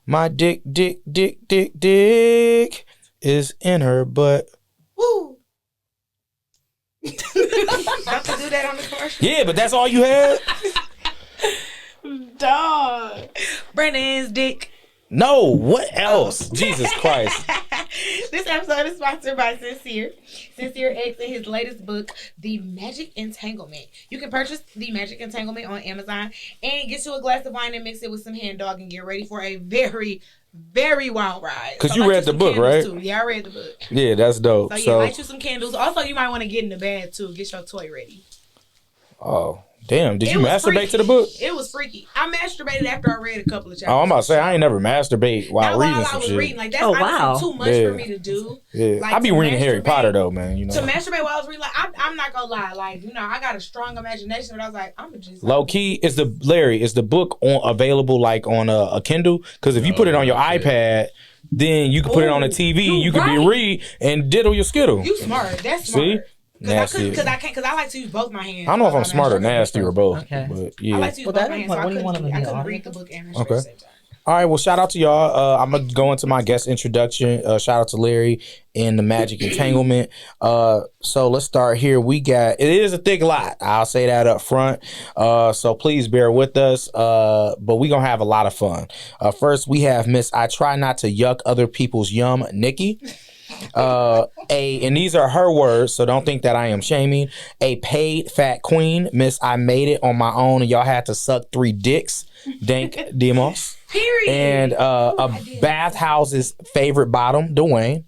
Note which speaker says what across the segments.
Speaker 1: My dick is in her butt.
Speaker 2: Woo. Don't you do that on the commercial?
Speaker 1: Yeah, but that's all you had?
Speaker 2: Dog. Brandon's dick.
Speaker 1: No, what else? Jesus Christ.
Speaker 2: This episode is sponsored by Sincere. Sincere X in his latest book, The Magic Entanglement. You can purchase The Magic Entanglement on Amazon and get you a glass of wine and mix it with some hand dog and get ready for a very, very wild ride.
Speaker 1: Because you read the book, right?
Speaker 2: Too. Yeah, I read the book.
Speaker 1: Yeah, that's dope.
Speaker 2: So light you some candles. Also, you might want to get in the bed too. Get your toy ready.
Speaker 1: Oh. Damn, did you masturbate to the book?
Speaker 2: It was freaky. I masturbated after I read a couple of chapters.
Speaker 1: Oh, I'm about to say, I ain't never masturbate while reading some shit.
Speaker 2: Reading. Like, that's honestly too much for me to do.
Speaker 1: Yeah.
Speaker 2: Like,
Speaker 1: I be reading Harry Potter, though, man. You know.
Speaker 2: To masturbate while I was reading, like, I'm not gonna lie. Like, you know, I got a strong imagination, but I was like, I'm just...
Speaker 1: Low key, is the book available, like, on a Kindle? Because if you put it on your iPad... Then you can put it on the TV. You can be read and diddle your skittle.
Speaker 2: You smart. That's smart. See?
Speaker 1: Nasty.
Speaker 2: Because I like to use both my hands.
Speaker 1: I don't know if I'm smart or nasty or both.
Speaker 2: Okay.
Speaker 1: But yeah.
Speaker 2: I like to use both my hands. So I couldn't read the book and
Speaker 1: okay. All right. Well, shout out to y'all. I'm gonna go into my guest introduction. Shout out to Larry and the Magic Entanglement. So let's start here. It is a thick lot. I'll say that up front. So please bear with us. But we gonna have a lot of fun. First, we have Miss I Try Not to Yuck Other People's Yum, Nikki. And these are her words, so don't think that I am shaming. A paid fat queen, Miss I Made It on my own and y'all had to suck 3 dicks, Dank Demoss.
Speaker 2: Period.
Speaker 1: And a bathhouse's favorite bottom, Duane.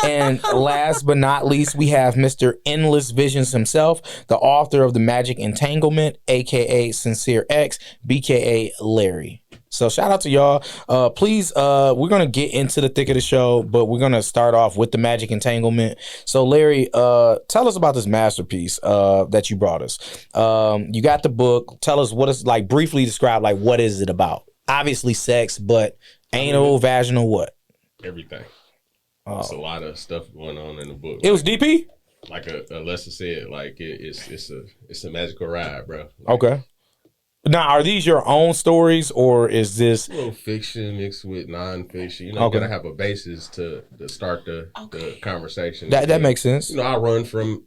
Speaker 1: And last but not least, we have Mr. Endless Visions himself, the author of The Magic Entanglement, aka Sincere X, BKA Larry. So shout out to y'all. Please, we're going to get into the thick of the show, but we're going to start off with The Magic Entanglement. So Larry, tell us about this masterpiece that you brought us. You got the book. Tell us what it's like, briefly describe, like, what is it about? Obviously sex, but anal, vaginal, what?
Speaker 3: Everything. There's a lot of stuff going on in the book.
Speaker 1: It was DP?
Speaker 3: Like Alessa said, like it's a magical ride, bro. Like,
Speaker 1: okay. Now, are these your own stories, or is this...
Speaker 3: a little fiction mixed with non-fiction. You know, you gotta have a basis to start the conversation.
Speaker 1: That makes sense.
Speaker 3: You know, I run from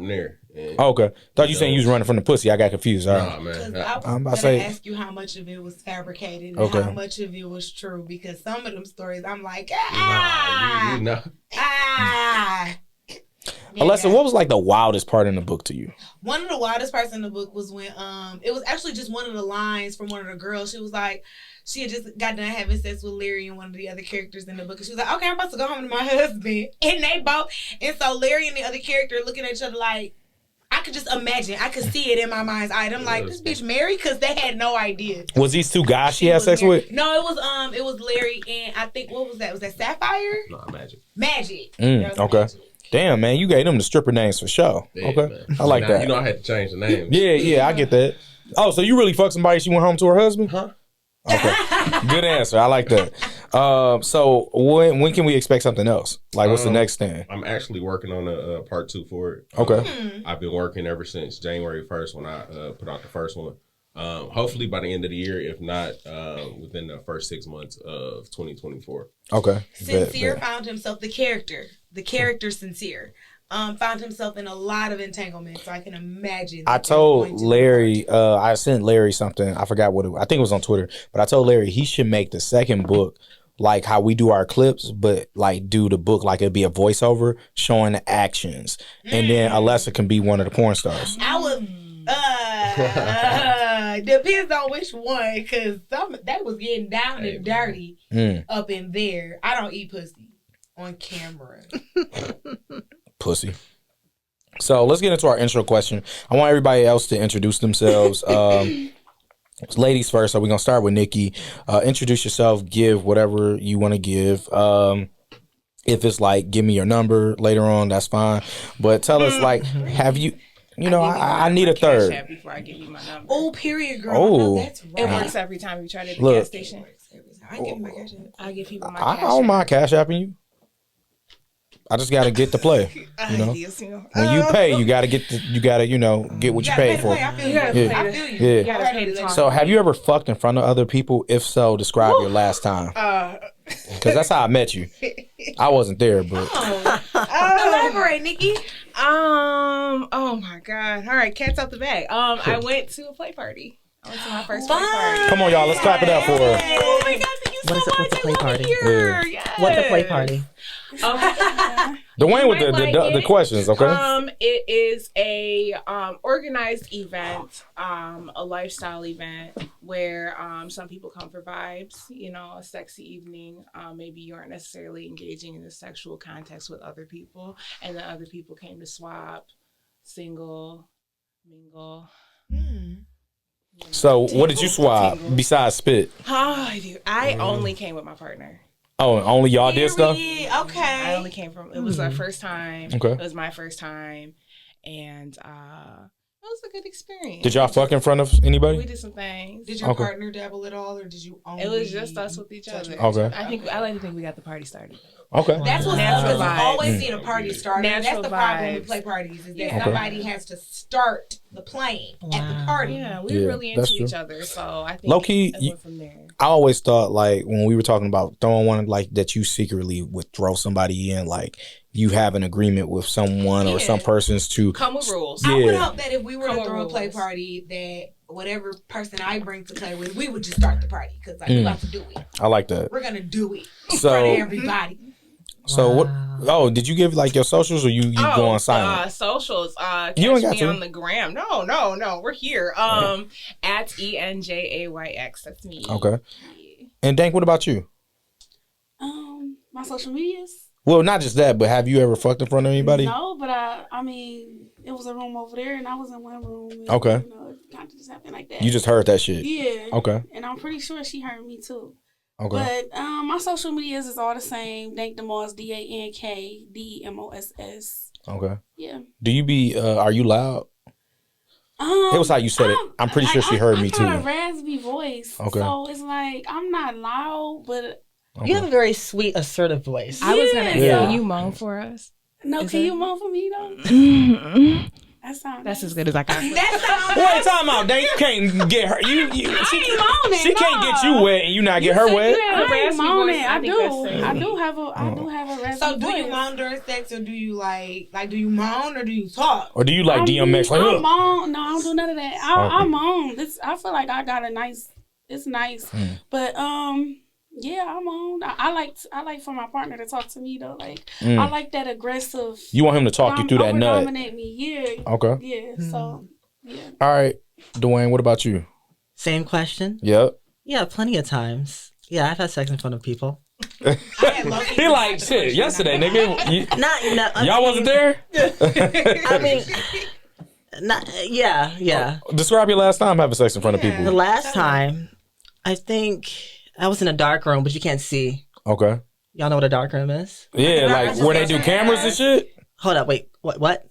Speaker 3: there. And,
Speaker 1: okay. Thought you saying you was running from the pussy. I got confused. All right.
Speaker 3: Nah, man.
Speaker 2: I'm about to ask you how much of it was fabricated and how much of it was true, because some of them stories, I'm like,
Speaker 3: you know.
Speaker 1: Alessa, what was like the wildest part in the book to you?
Speaker 2: One of the wildest parts in the book was when it was actually just one of the lines from one of the girls. She was like, she had just got done having sex with Larry and one of the other characters in the book, and she was like, okay, I'm about to go home to my husband, and they both, and so Larry and the other character looking at each other like, I could just imagine, I could see it in my mind's eye. I'm like, this bitch married? Because they had no idea.
Speaker 1: Was these 2 guys she had sex with?
Speaker 2: No, it was Larry and I think, what was that? Was that Sapphire?
Speaker 3: No, Magic.
Speaker 2: Magic.
Speaker 1: Okay. Magic. Damn, man, you gave them the stripper names for sure. Yeah, okay, man. I like that.
Speaker 3: You know, I had to change the name.
Speaker 1: Yeah, I get that. Oh, so you really fucked somebody? She went home to her husband?
Speaker 3: Huh?
Speaker 1: Okay, good answer. I like that. So when can we expect something else? Like, what's the next thing?
Speaker 3: I'm actually working on a part 2 for it.
Speaker 1: Okay.
Speaker 3: I've been working ever since January 1st when I put out the first one. Hopefully by the end of the year, if not within the first 6 months of 2024.
Speaker 1: Okay.
Speaker 2: Sincere found himself the character Sincere. Found himself in a lot of entanglements, so I can imagine.
Speaker 1: I told Larry, I sent Larry something. I forgot what I think it was on Twitter, but I told Larry he should make the second book like how we do our clips, but like do the book like it'd be a voiceover showing the actions, and then Alessa can be one of the porn stars.
Speaker 2: I would. Depends on which one, because they was getting down and dirty up in there. I don't eat pussy on camera.
Speaker 1: Pussy. So let's get into our intro question. I want everybody else to introduce themselves. Ladies first, so we're gonna start with Nikki. Introduce yourself, give whatever you want to give. If it's like give me your number later on, that's fine. But tell us, like, have you I need a third.
Speaker 4: Before I give you my number.
Speaker 2: Oh, period, girl.
Speaker 1: Oh,
Speaker 2: that's right.
Speaker 4: It works every time you try it at the gas station.
Speaker 2: I give my cash app.
Speaker 4: I give people my
Speaker 1: I
Speaker 4: cash
Speaker 1: don't
Speaker 4: app.
Speaker 1: mind cash apping you. I just gotta get to play. You know, when you pay, you gotta get what you pay for.
Speaker 2: I feel
Speaker 1: Yeah.
Speaker 2: you.
Speaker 4: You gotta pay to talk.
Speaker 1: So, have you ever fucked in front of other people? If so, describe your last time. Because that's how I met you. I wasn't there, but
Speaker 2: Elaborate, Nikki.
Speaker 4: Oh my God. All right, cat's out the bag. I went to a play party. I went to my first play party.
Speaker 1: come on, y'all, let's clap it up for her.
Speaker 4: Oh my God, thank you so much.
Speaker 5: What's a play party?
Speaker 4: Here.
Speaker 1: Yeah.
Speaker 4: Yes.
Speaker 5: What's a play party?
Speaker 1: Dwayne with
Speaker 4: You might
Speaker 1: the
Speaker 4: like it.
Speaker 1: questions, okay?
Speaker 4: It is a organized event, a lifestyle event where some people come for vibes, you know, a sexy evening. Maybe you aren't necessarily engaging in a sexual context with other people, and the other people came to swap, single, mingle.
Speaker 1: So, what did you swap besides spit?
Speaker 4: Oh, I only came with my partner.
Speaker 1: Oh, only y'all did stuff?
Speaker 2: Okay.
Speaker 4: I only came from. It was our first time.
Speaker 1: Okay.
Speaker 4: It was my first time, and it was a good experience.
Speaker 1: Did y'all fuck in front of anybody?
Speaker 4: We did some things.
Speaker 2: Did your
Speaker 1: Okay.
Speaker 2: partner dabble at all, or did you only?
Speaker 4: It was just us with each other.
Speaker 1: Okay.
Speaker 4: I like to think we got the party started.
Speaker 1: Okay.
Speaker 2: That's what's
Speaker 4: Natural
Speaker 2: up, 'cause
Speaker 4: vibes.
Speaker 2: I've always seen a party starter. That's
Speaker 4: Natural
Speaker 2: the problem with
Speaker 4: vibes.
Speaker 2: play parties is that
Speaker 4: Yeah.
Speaker 2: somebody has to start the playing at the party.
Speaker 4: Yeah, we were
Speaker 1: Yeah,
Speaker 4: really into
Speaker 1: that's
Speaker 4: each
Speaker 1: true.
Speaker 4: other, so I think
Speaker 1: Low-key,
Speaker 4: it went from there.
Speaker 1: I always thought, like, when we were talking about throwing one, like, that you secretly would throw somebody in, like, you have an agreement with someone or
Speaker 2: Yeah.
Speaker 1: some persons to.
Speaker 4: Come with rules.
Speaker 2: I would
Speaker 1: Yeah.
Speaker 2: hope that if we were
Speaker 4: Come
Speaker 2: to
Speaker 4: on,
Speaker 2: throw a play
Speaker 4: rules.
Speaker 2: party, that whatever person I bring to play with, we would just start the party because like we about to do it.
Speaker 1: I like that.
Speaker 2: We're gonna do it in
Speaker 1: So-
Speaker 2: front of everybody.
Speaker 1: So, what? Oh, did you give, like, your socials or you go on silent?
Speaker 4: Socials. Catch
Speaker 1: You ain't got
Speaker 4: me
Speaker 1: to.
Speaker 4: on the gram. No. We're here. At ENJAYX. That's me.
Speaker 1: Okay. And Dank, what about you?
Speaker 6: My social medias.
Speaker 1: Well, not just that, but have you ever fucked in front of anybody?
Speaker 6: No, but I mean, it was a room over there, and I was in one room. And,
Speaker 1: Okay.
Speaker 6: You know, it kind of just happened like that.
Speaker 1: You just heard that shit.
Speaker 6: Yeah.
Speaker 1: Okay.
Speaker 6: And I'm pretty sure she heard me too.
Speaker 1: Okay.
Speaker 6: But my social medias is all the same. Dank Demoss, DANKDEMOSS.
Speaker 1: Okay.
Speaker 6: Yeah.
Speaker 1: Do you be? Are you loud? It was how you said it. I'm pretty sure she heard me too.
Speaker 6: I got a raspy voice.
Speaker 1: Okay.
Speaker 6: So it's like I'm not loud, but
Speaker 1: Okay.
Speaker 5: You have a very sweet, assertive voice.
Speaker 4: I was going to
Speaker 1: Yeah.
Speaker 4: Can you moan for us?
Speaker 6: no.
Speaker 4: Is
Speaker 6: Can
Speaker 4: it-
Speaker 6: you moan for me though? That sounds.
Speaker 4: That's as good as I got.
Speaker 1: Wait, time out. Dank, you can't get her.
Speaker 6: I ain't moaning.
Speaker 1: She can't get you wet and you not get her wet.
Speaker 6: I ain't
Speaker 4: raspy
Speaker 6: moaning.
Speaker 4: voice.
Speaker 6: I
Speaker 4: think
Speaker 6: do.
Speaker 4: that's safe.
Speaker 6: I do have a raspy
Speaker 2: So do you
Speaker 6: voice.
Speaker 2: moan during sex or do you like do you moan or do you talk?
Speaker 1: Or do you like DMX? Like,
Speaker 6: I
Speaker 1: look.
Speaker 6: moan. No, I don't do none of that. I
Speaker 1: Okay.
Speaker 6: moan. I feel like I got a nice. It's nice,
Speaker 1: Mm.
Speaker 6: but yeah, I moan. I like for my partner to talk to me though. Like
Speaker 1: Mm.
Speaker 6: I like that aggressive.
Speaker 1: You want him to talk you through that nut.
Speaker 6: Dominate me. Yeah.
Speaker 1: Okay.
Speaker 6: Yeah. So yeah.
Speaker 1: All right. Duane, what about you?
Speaker 5: Same question.
Speaker 1: Yep.
Speaker 5: Yeah, plenty of times. Yeah, I've had sex in front of people.
Speaker 2: I had low-key
Speaker 1: He like, shit, yesterday, nigga. Y'all wasn't there?
Speaker 5: I mean, yeah.
Speaker 1: Describe your last time having sex in front of
Speaker 5: The
Speaker 1: people.
Speaker 5: last time, I think I was in a dark room, but you can't see.
Speaker 1: Okay.
Speaker 5: Y'all know what a dark room is?
Speaker 1: Yeah, like where they do cameras and shit?
Speaker 5: Hold up, wait, what?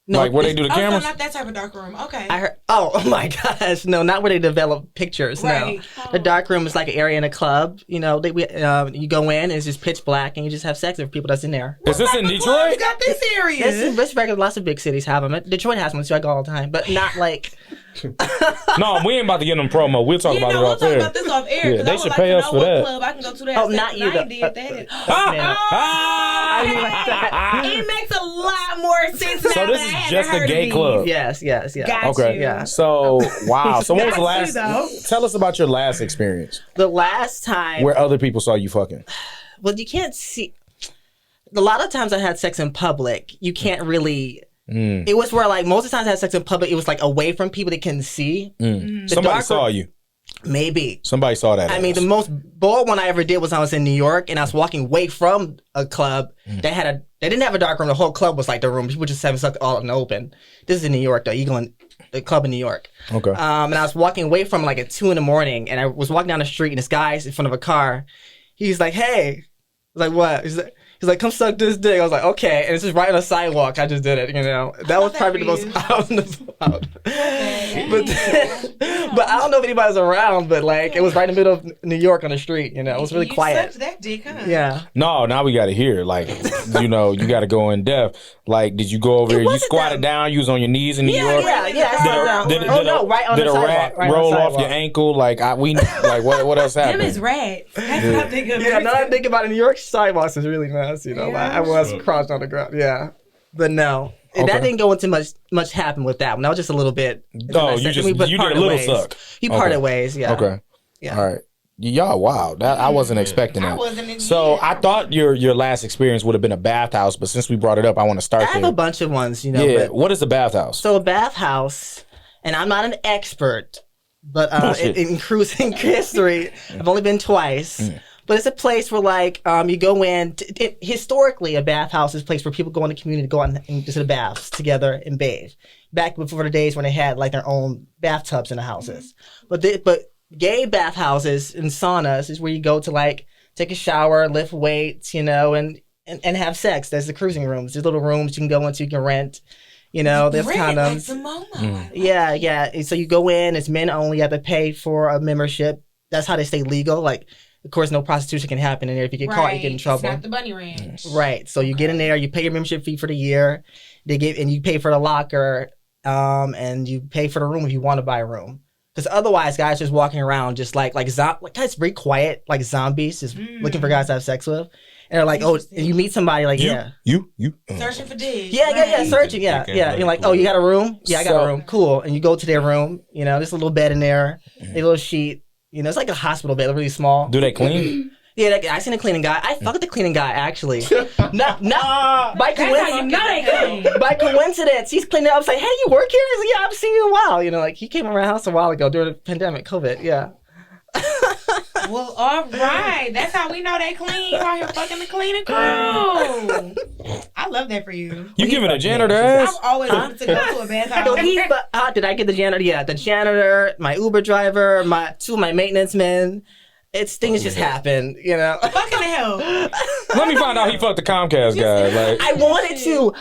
Speaker 5: No,
Speaker 1: Like where they do the
Speaker 2: Oh, so
Speaker 1: cameras?
Speaker 2: not that type of dark room. Okay.
Speaker 5: I heard. Oh my gosh, no, not where they develop pictures.
Speaker 2: Right.
Speaker 5: No, the dark room is like an area in a club. You know, you go in, it's just pitch black, and you just have sex with people that's in there.
Speaker 1: Is this in
Speaker 2: You
Speaker 1: Detroit?
Speaker 2: got this area.
Speaker 5: This regular, lots of big cities have them. Detroit has one, so I go all the time, but not like.
Speaker 1: No, we ain't about to get them promo. We'll talk about it
Speaker 2: we'll
Speaker 1: off
Speaker 2: talk
Speaker 1: there.
Speaker 2: about this off air.
Speaker 1: Yeah,
Speaker 2: 'Cause
Speaker 1: they
Speaker 2: I would
Speaker 1: should
Speaker 2: like
Speaker 1: pay
Speaker 2: to
Speaker 1: us
Speaker 2: know
Speaker 1: for
Speaker 2: what
Speaker 1: that.
Speaker 2: Club I can go to that.
Speaker 5: Oh,
Speaker 2: sex
Speaker 5: not
Speaker 2: and
Speaker 5: you,
Speaker 2: I
Speaker 5: though.
Speaker 2: did that.
Speaker 1: Ah!
Speaker 2: It makes a lot more sense now.
Speaker 1: So this
Speaker 2: that I
Speaker 1: is
Speaker 2: hadn't
Speaker 1: just a
Speaker 2: heard
Speaker 1: gay
Speaker 2: of
Speaker 1: club.
Speaker 5: Yes.
Speaker 2: Got
Speaker 1: Okay.
Speaker 2: you.
Speaker 5: Yeah.
Speaker 1: So wow. So what was the
Speaker 2: Got you,
Speaker 1: last? Tell us about your last experience
Speaker 5: The last time.
Speaker 1: where other people saw you fucking.
Speaker 5: Well, you can't see. A lot of times I had sex in public. You can't really. It was where like most of the times I had sex in public. It was like away from people that can see.
Speaker 1: Somebody
Speaker 5: darker-
Speaker 1: saw you.
Speaker 5: Maybe.
Speaker 1: Somebody saw that.
Speaker 5: I mean, the most bold one I ever did was I was in New York and I was walking away from a club. They didn't have a dark room. The whole club was like the room. People just having sex all in the open. This is in New York though. You go in the club in New York.
Speaker 1: Okay.
Speaker 5: And I was walking away from like at 2 a.m. and I was walking down the street and this guy's in front of a car. He's like, "Hey," I was like, "What?" He's like, "Come suck this dick." I was like, "Okay," and it's just right on the sidewalk. I just did it. You know, that was probably the most out and about. But I don't know if anybody's around, but like it was right in the middle of New York on the street. You know, it was really quiet.
Speaker 2: Sucked that dick, huh?
Speaker 5: Yeah.
Speaker 1: No, now we got to hear. Like, you know, you got to go in depth. Like, did you go over there? You squatted down. You was on your knees in New York.
Speaker 5: Yeah. I sat down.
Speaker 1: Did
Speaker 5: right on
Speaker 1: did
Speaker 5: the
Speaker 1: a
Speaker 5: sidewalk.
Speaker 1: rat
Speaker 5: Right on
Speaker 1: roll
Speaker 5: the
Speaker 1: off your
Speaker 5: sidewalk.
Speaker 1: ankle? Like, what else
Speaker 2: Them
Speaker 1: happened?
Speaker 2: is rats. That's what I think of.
Speaker 5: Yeah, now that I think about it, New York sidewalks is really nice. You know,
Speaker 2: Yeah.
Speaker 5: I was crouched on the ground. Yeah, but no, that didn't go into much happened with that one. That was just a little bit.
Speaker 1: Oh, you did a little suck.
Speaker 5: You parted ways. Yeah.
Speaker 1: Okay.
Speaker 5: Yeah.
Speaker 1: All right. Y'all, wow. That I wasn't expecting that.
Speaker 2: I wasn't.
Speaker 1: So I thought your last experience would have been a bathhouse, but since we brought it up, I want to start
Speaker 5: I have
Speaker 1: there.
Speaker 5: a bunch of ones, you know.
Speaker 1: Yeah.
Speaker 5: But,
Speaker 1: What is a bathhouse?
Speaker 5: so a bathhouse, and I'm not an expert, but in cruising history, I've only been twice. But it's a place where, like, you go in. Historically, a bathhouse is a place where people go in the community to go out and just the baths together and bathe. Back before the days when they had like their own bathtubs in the houses. But gay bathhouses and saunas is where you go to like take a shower, lift weights, you know, and have sex. There's the cruising rooms. There's little rooms you can go into. You can rent. You know, there's condoms. Yeah. And so you go in. It's men only. You have to pay for a membership. That's how they stay legal. Like. Of course, no prostitution can happen in there. If you get caught, you get in trouble.
Speaker 2: It's not the bunny ranch.
Speaker 5: Right. So you get in there, you pay your membership fee for the year, and you pay for the locker, and you pay for the room if you want to buy a room. Because otherwise, guys just walking around just like guys very quiet, like zombies, just looking for guys to have sex with. And they're like, oh, and you meet somebody like,
Speaker 1: you.
Speaker 2: Searching for dick.
Speaker 5: Yeah, searching, yeah. You're like, oh, you got a room? Yeah, I got a room. Cool. And you go to their room, you know, there's a little bed in there, a little sheet. You know, it's like a hospital bed, really small.
Speaker 1: Do they clean?
Speaker 5: Yeah, I seen a cleaning guy. I fucked the cleaning guy, actually. By coincidence. By coincidence, he's cleaning up. I was like, hey, you work here? He's like, yeah, I've seen you in a while. You know, like, he came around the house a while ago during the pandemic, COVID, yeah.
Speaker 2: Well, all right. That's how we know they clean. You out here fucking the cleaning crew. I love that for you.
Speaker 1: You giving a janitor ass?
Speaker 2: I've always wanted to go to a bathhouse.
Speaker 5: Did I get the janitor? Yeah, the janitor, my Uber driver, two of my maintenance men. Things just happen, you know.
Speaker 2: Fucking hell.
Speaker 1: Let me find out he fucked the Comcast guy. Like,
Speaker 5: I wanted to.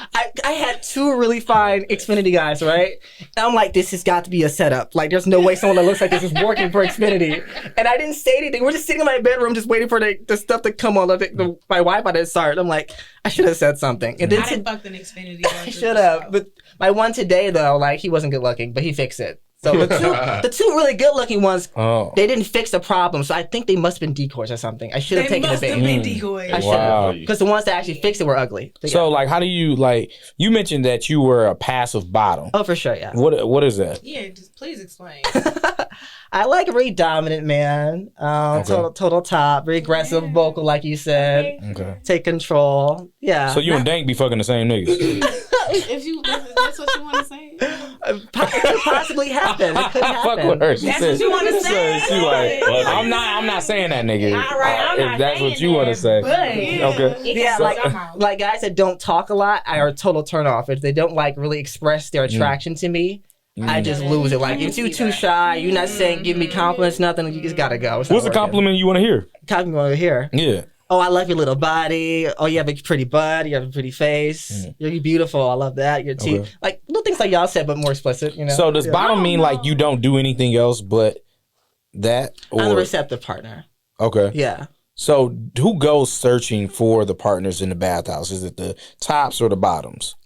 Speaker 5: I had two really fine Xfinity guys, right? And I'm like, this has got to be a setup. Like, there's no way someone that looks like this is working for Xfinity. And I didn't say anything. We're just sitting in my bedroom just waiting for the stuff to come on. My Wi-Fi to start. I'm like, I should have said something. And then
Speaker 2: I didn't fuck an Xfinity.
Speaker 5: I should have. But my one today, though, like, he wasn't good looking, but he fixed it. So the two really good looking ones, they didn't fix the problem. So I think they must have been decoys or something. I should have taken the bait.
Speaker 2: They must have been decoys.
Speaker 5: I should have. Because the ones that actually fixed it were ugly.
Speaker 1: So, like, how do you, like, you mentioned that you were a passive bottom.
Speaker 5: Oh, for sure, yeah.
Speaker 1: What is that?
Speaker 2: Yeah, just please explain.
Speaker 5: I like a very dominant man. Total top, very aggressive, vocal, like you said.
Speaker 1: Okay.
Speaker 5: Take control. Yeah.
Speaker 1: So you and Dank be fucking the same niggas.
Speaker 6: That's what you want to say.
Speaker 5: It could possibly happen. It could happen.
Speaker 1: Fuck with her. She
Speaker 2: That's
Speaker 1: said,
Speaker 2: what you want to say.
Speaker 1: She like, I'm not saying that, nigga.
Speaker 2: All right, I'm
Speaker 1: if
Speaker 2: not
Speaker 1: that's
Speaker 2: saying
Speaker 1: what you want to say. Okay.
Speaker 5: Yeah, like guys that don't talk a lot are a total turn off. If they don't like really express their attraction to me, I just lose it. Like, if you're too shy, you're not saying give me compliments, nothing, you just gotta go.
Speaker 1: What's the compliment you want to hear?
Speaker 5: Compliment over here.
Speaker 1: Yeah.
Speaker 5: Oh, I love your little body. Oh, you have a pretty butt. You have a pretty face. You're beautiful. I love that. Your teeth. Okay. Like, little things like y'all said, but more explicit, you know?
Speaker 1: So does bottom mean like you don't do anything else but that? Or?
Speaker 5: I'm the receptive partner.
Speaker 1: Okay.
Speaker 5: Yeah.
Speaker 1: So who goes searching for the partners in the bathhouse? Is it the tops or the bottoms?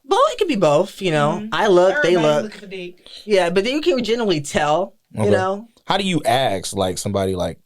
Speaker 5: Well, it could be both, you know. I look,
Speaker 2: Everybody
Speaker 5: they look.
Speaker 2: looking for dick.
Speaker 5: Yeah, but then you can generally tell, you know?
Speaker 1: How do you ask like somebody like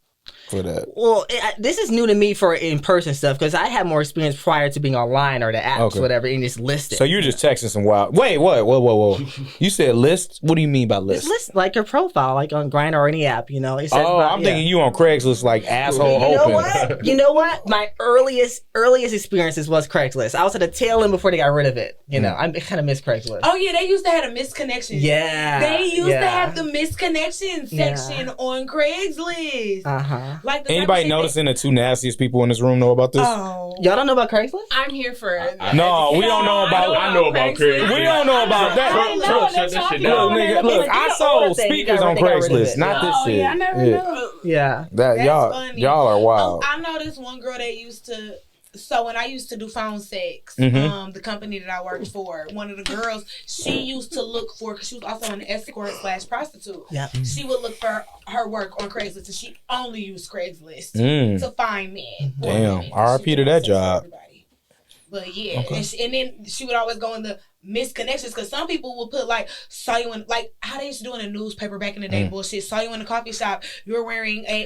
Speaker 1: for that?
Speaker 5: Well, this is new to me for in-person stuff because I had more experience prior to being online or the apps, whatever, and just listed.
Speaker 1: So you're just texting some wild. Wait, what? Whoa. You said list? What do you mean by list?
Speaker 5: It's list like your profile, like on Grindr or any app, you know. It says
Speaker 1: I'm thinking you on Craigslist like asshole open.
Speaker 5: You know what? My earliest experiences was Craigslist. I was at the tail end before they got rid of it. You know, I kind of miss Craigslist.
Speaker 2: Oh yeah, they used to have a misconnection.
Speaker 5: Yeah.
Speaker 2: They used to have the misconnection section on Craigslist. Like
Speaker 1: anybody noticing the two nastiest people in this room know about this?
Speaker 5: Oh. Y'all don't know about Craigslist?
Speaker 4: I'm here for it.
Speaker 1: No, we don't know about.
Speaker 3: I know about Craigslist.
Speaker 1: We don't know about that. Look, I sold speakers on Craigslist, not this shit.
Speaker 6: Yeah, I never know.
Speaker 5: Yeah.
Speaker 1: That y'all are wild.
Speaker 2: I know this one girl that used to So when I used to do phone sex,
Speaker 1: Mhm.
Speaker 2: the company that I worked for, one of the girls, she used to look for, because she was also an escort / prostitute.
Speaker 5: Yeah.
Speaker 2: She would look for her work on Craigslist, and she only used Craigslist
Speaker 1: Mm.
Speaker 2: to find men. for
Speaker 1: Damn.
Speaker 2: women, 'cause
Speaker 1: R.I.P.
Speaker 2: she
Speaker 1: to
Speaker 2: would
Speaker 1: that
Speaker 2: have sex with
Speaker 1: job.
Speaker 2: everybody. But yeah,
Speaker 1: Okay.
Speaker 2: and then she would always go in the misconnections, because some people would put like, saw you in, like how they used to do in the newspaper back in the day, bullshit. Saw you in the coffee shop. You were wearing a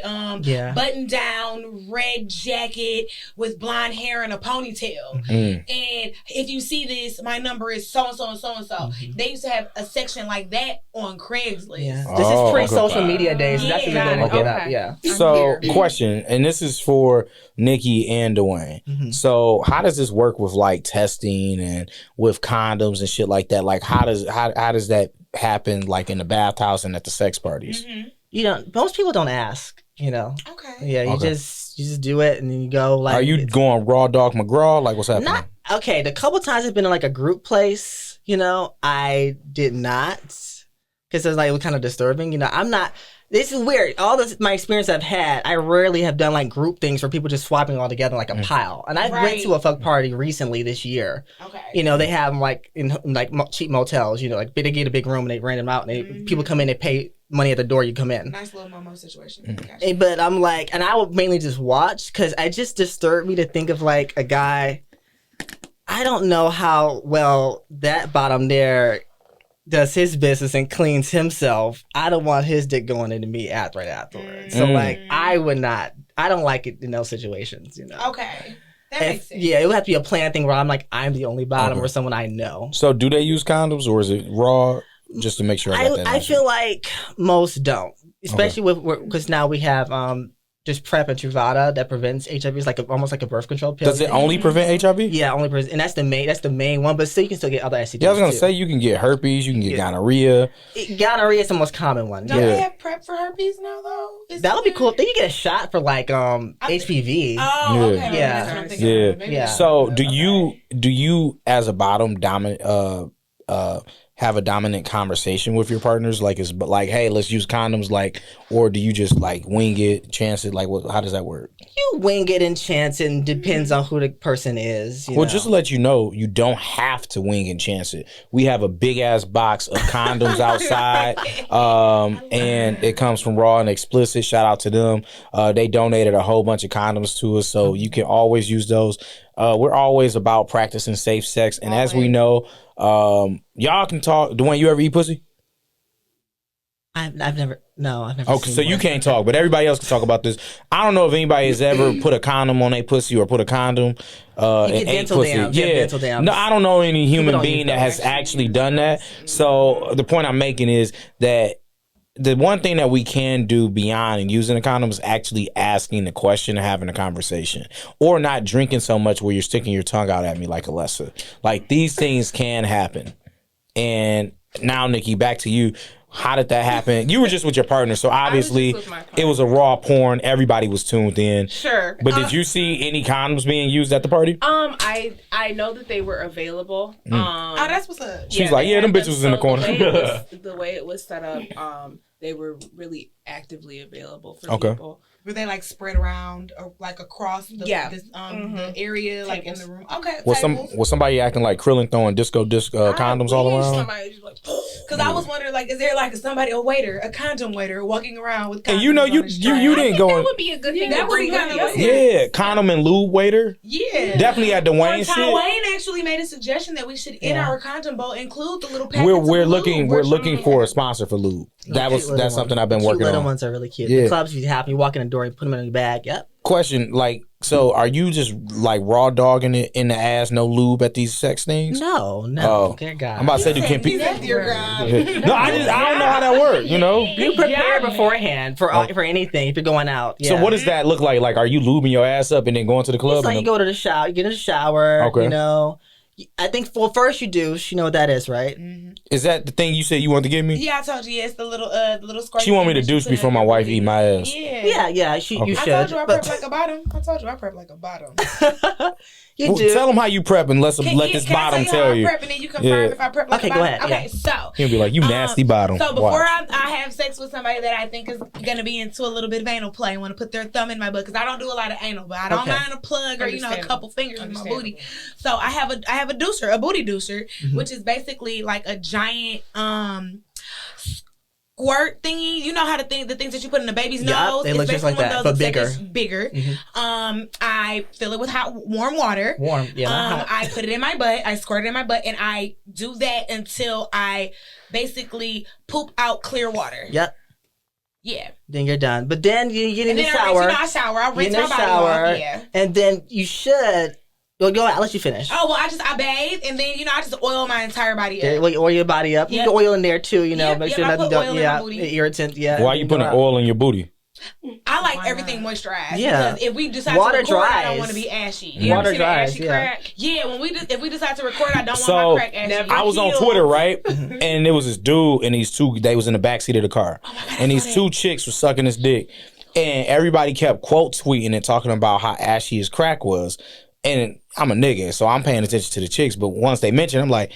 Speaker 2: button down red jacket with blonde hair and a ponytail.
Speaker 1: Mm.
Speaker 2: And if you see this, my number is so and so and so and so. They used to have a section like that on Craigslist.
Speaker 5: Yeah.
Speaker 1: Oh,
Speaker 5: This is
Speaker 1: okay.
Speaker 5: pre-social media days. That's
Speaker 2: Yeah.
Speaker 5: when they look it up.
Speaker 4: Okay.
Speaker 5: Yeah.
Speaker 1: So, question, and this is for Nikki and Duane. So, how does this work with like testing and with condoms and shit like that? Like, how does that happen? Like in the bathhouse and at the sex parties?
Speaker 5: You know, most people don't ask. You know.
Speaker 2: Okay.
Speaker 5: Yeah. You
Speaker 1: Okay.
Speaker 5: just do it, and then you go. Like,
Speaker 1: Are you going raw dog McGraw? Like, what's happening?
Speaker 5: not okay? The couple times I've been in like a group place, you know, I did not, because it was kind of disturbing. You know, I'm not. This is weird. All this my experience I've had, I rarely have done like group things where people just swapping all together like a pile. And I went
Speaker 2: Right.
Speaker 5: to a fuck party recently this year.
Speaker 2: Okay.
Speaker 5: You know, they have them like in like cheap motels. You know, like they get a big room and they rent them out, and they, people come in, they pay money at the door, you come in.
Speaker 2: Nice little Momo situation. Gotcha.
Speaker 5: But I'm like, and I would mainly just watch, because it just disturbed me to think of like a guy. I don't know how well that bottom there does his business and cleans himself. I don't want his dick going into me right afterwards. So like, I would not. I don't like it in those situations. You know.
Speaker 2: Okay. That makes sense.
Speaker 5: Yeah, it would have to be a planned thing where I'm like, I'm the only bottom
Speaker 1: Okay.
Speaker 5: or someone I know.
Speaker 1: So, do they use condoms or is it raw? Just to make sure I got that.
Speaker 5: I
Speaker 1: answer.
Speaker 5: feel like most don't, especially with because now we have just PrEP and Truvada that prevents HIV. It's like almost like a birth control pill.
Speaker 1: Does it only prevent HIV?
Speaker 5: Yeah, only and that's the main one. But still, you can still get other STDs.
Speaker 1: Yeah, I was gonna
Speaker 5: too.
Speaker 1: say you can get herpes, you can get gonorrhea.
Speaker 5: Gonorrhea is the most common one.
Speaker 2: Don't
Speaker 1: Yeah.
Speaker 2: they have PrEP for herpes now, though?
Speaker 5: That would be cool. Then you get a shot for like HPV.
Speaker 2: Oh, okay.
Speaker 1: Yeah.
Speaker 2: Maybe that's what I'm thinking
Speaker 1: Yeah.
Speaker 2: of. Maybe
Speaker 5: Yeah.
Speaker 2: that's
Speaker 1: So,
Speaker 2: what I'm
Speaker 1: do
Speaker 2: thinking of.
Speaker 1: you as a bottom dominant have a dominant conversation with your partners? Like, it's like, hey, let's use condoms, like, or do you just like wing it, chance it? Like, how does that work?
Speaker 5: You wing it and chance it, and depends on who the person is. You
Speaker 1: Well,
Speaker 5: know.
Speaker 1: just to let you know, you don't have to wing and chance it. We have a big ass box of condoms outside, and it comes from Raw and Explicit. Shout out to them. They donated a whole bunch of condoms to us, so you can always use those. We're always about practicing safe sex, and as we know, y'all can talk. Duane, you ever eat pussy?
Speaker 5: I've never.
Speaker 1: Okay,
Speaker 5: seen
Speaker 1: so you
Speaker 5: one.
Speaker 1: can't talk, but everybody else can talk about this. I don't know if anybody has ever put a condom on a pussy or put a condom and
Speaker 5: get
Speaker 1: ate
Speaker 5: dental
Speaker 1: pussy.
Speaker 5: dams. You have dental dams.
Speaker 1: No, I don't know any human
Speaker 5: don't
Speaker 1: being
Speaker 5: use
Speaker 1: that
Speaker 5: those.
Speaker 1: has actually done that. So the point I'm making is that the one thing that we can do beyond using a condom is actually asking the question and having a conversation, or not drinking so much where you're sticking your tongue out at me like Alessa. Like, these things can happen. And now, Nikki, back to you. How did that happen? You were just with your partner, so obviously
Speaker 4: with my partner.
Speaker 1: it was a raw porn. Everybody was tuned in.
Speaker 4: Sure.
Speaker 1: But did you see any condoms being used at the party?
Speaker 4: I know that they were available.
Speaker 2: Oh, that's what's up.
Speaker 1: She's like,
Speaker 4: they
Speaker 1: yeah, them
Speaker 4: had
Speaker 1: bitches was in the corner.
Speaker 4: The way it was set up, they were really actively available for
Speaker 1: Okay.
Speaker 4: people.
Speaker 2: Were they like spread around or like across the the area, like in the room? Okay.
Speaker 1: Was somebody acting like Krillin throwing disco condoms all around?
Speaker 4: Somebody just like,
Speaker 2: Because I was wondering, like, is there like a waiter, a condom waiter, walking around with condoms
Speaker 1: And you know,
Speaker 2: on his dress?
Speaker 1: you didn't go
Speaker 4: that
Speaker 1: in.
Speaker 4: would be a good thing
Speaker 2: That
Speaker 4: to
Speaker 2: would
Speaker 4: bring
Speaker 2: be
Speaker 4: up.
Speaker 2: kinda weird.
Speaker 1: Yeah, condom and lube waiter.
Speaker 2: Yeah.
Speaker 1: Definitely at Duane shit.
Speaker 2: Wayne actually made a suggestion that we should in our condom bowl include the little packets
Speaker 1: We're
Speaker 2: of
Speaker 1: looking
Speaker 2: lube.
Speaker 1: for a sponsor for lube. That's something I've been
Speaker 5: Cute
Speaker 1: working
Speaker 5: little
Speaker 1: on.
Speaker 5: ones are really cute.
Speaker 1: Yeah.
Speaker 5: The clubs you have, you walk in the door, you put them in your bag. Yep.
Speaker 1: Question, like, so are you just like raw dogging it in the ass, no lube at these sex things?
Speaker 5: No.
Speaker 1: Oh.
Speaker 5: Dear God.
Speaker 1: I'm about to say, do
Speaker 2: He's at dear God.
Speaker 1: No, I don't know how that works. You know.
Speaker 5: You prepare beforehand for anything if you're going out. Yeah.
Speaker 1: So what does that look like? Like, are you lubing your ass up and then going to the club?
Speaker 5: It's like you go to the shower, you get in the shower.
Speaker 1: Okay.
Speaker 5: You know. I think first you douche. You know what that is, right?
Speaker 1: Is that the thing you said you wanted to give me?
Speaker 2: Yeah, I told you, it's the little squirt.
Speaker 1: She want me to
Speaker 2: thing that
Speaker 1: douche
Speaker 2: you put
Speaker 1: before
Speaker 2: in
Speaker 1: my
Speaker 2: your
Speaker 1: wife
Speaker 2: booty.
Speaker 1: eat my ass.
Speaker 2: Yeah.
Speaker 5: Yeah, you
Speaker 2: I
Speaker 5: should.
Speaker 2: told you I prep like a bottom. I told you I prep like a bottom.
Speaker 5: You
Speaker 1: Well,
Speaker 5: do.
Speaker 1: tell them how you prep and let this bottom tell you.
Speaker 2: Can I tell you how I prep and then you confirm if I prep like a bottom?
Speaker 5: Go ahead.
Speaker 2: Okay, so
Speaker 1: He'll be like, you nasty bottom.
Speaker 2: So before
Speaker 1: Watch.
Speaker 2: I have sex with somebody that I think is going to be into a little bit of anal play, I want to put their thumb in my butt because I don't do a lot of anal, but I don't mind a plug or a couple fingers in my booty. So I have a deucer, a booty deucer, which is basically like a giant squirt thingy. You know how the things that you put in the baby's nose?
Speaker 5: They look just like that, but bigger.
Speaker 2: Bigger. I fill it with warm water.
Speaker 5: Warm, yeah. Not hot.
Speaker 2: I put it in my butt. I squirt it in my butt, and I do that until I basically poop out clear water.
Speaker 5: Yep.
Speaker 2: Yeah.
Speaker 5: Then you're done. But then you get in the
Speaker 2: then
Speaker 5: shower.
Speaker 2: I shower. I rinse my body off. Yeah.
Speaker 5: And then you should. Well, go ahead. I'll let you finish.
Speaker 2: Oh, well, I bathe, and then, I just oil my entire body up.
Speaker 5: Yeah, oil your body up.
Speaker 2: Yep.
Speaker 5: You can oil in there, too, make sure
Speaker 2: I
Speaker 5: nothing
Speaker 2: put oil in my booty.
Speaker 5: irritant,
Speaker 1: Why you putting oil in your booty?
Speaker 2: I like everything moisturized.
Speaker 5: Yeah.
Speaker 2: Because if we decide
Speaker 5: Water
Speaker 2: to record,
Speaker 5: dries.
Speaker 2: I don't want to be ashy.
Speaker 4: You
Speaker 5: Water
Speaker 4: ever seen an
Speaker 5: dries,
Speaker 4: ashy
Speaker 5: yeah.
Speaker 4: crack?
Speaker 2: Yeah, if we decide to record, I don't
Speaker 1: So,
Speaker 2: want my crack ashy.
Speaker 1: I was on Twitter, right? And there was this dude and they was in the backseat of the car. And these two chicks were sucking his dick. And everybody kept quote tweeting and talking about how ashy his crack was. And I'm a nigga, so I'm paying attention to the chicks. But once they mention, I'm like,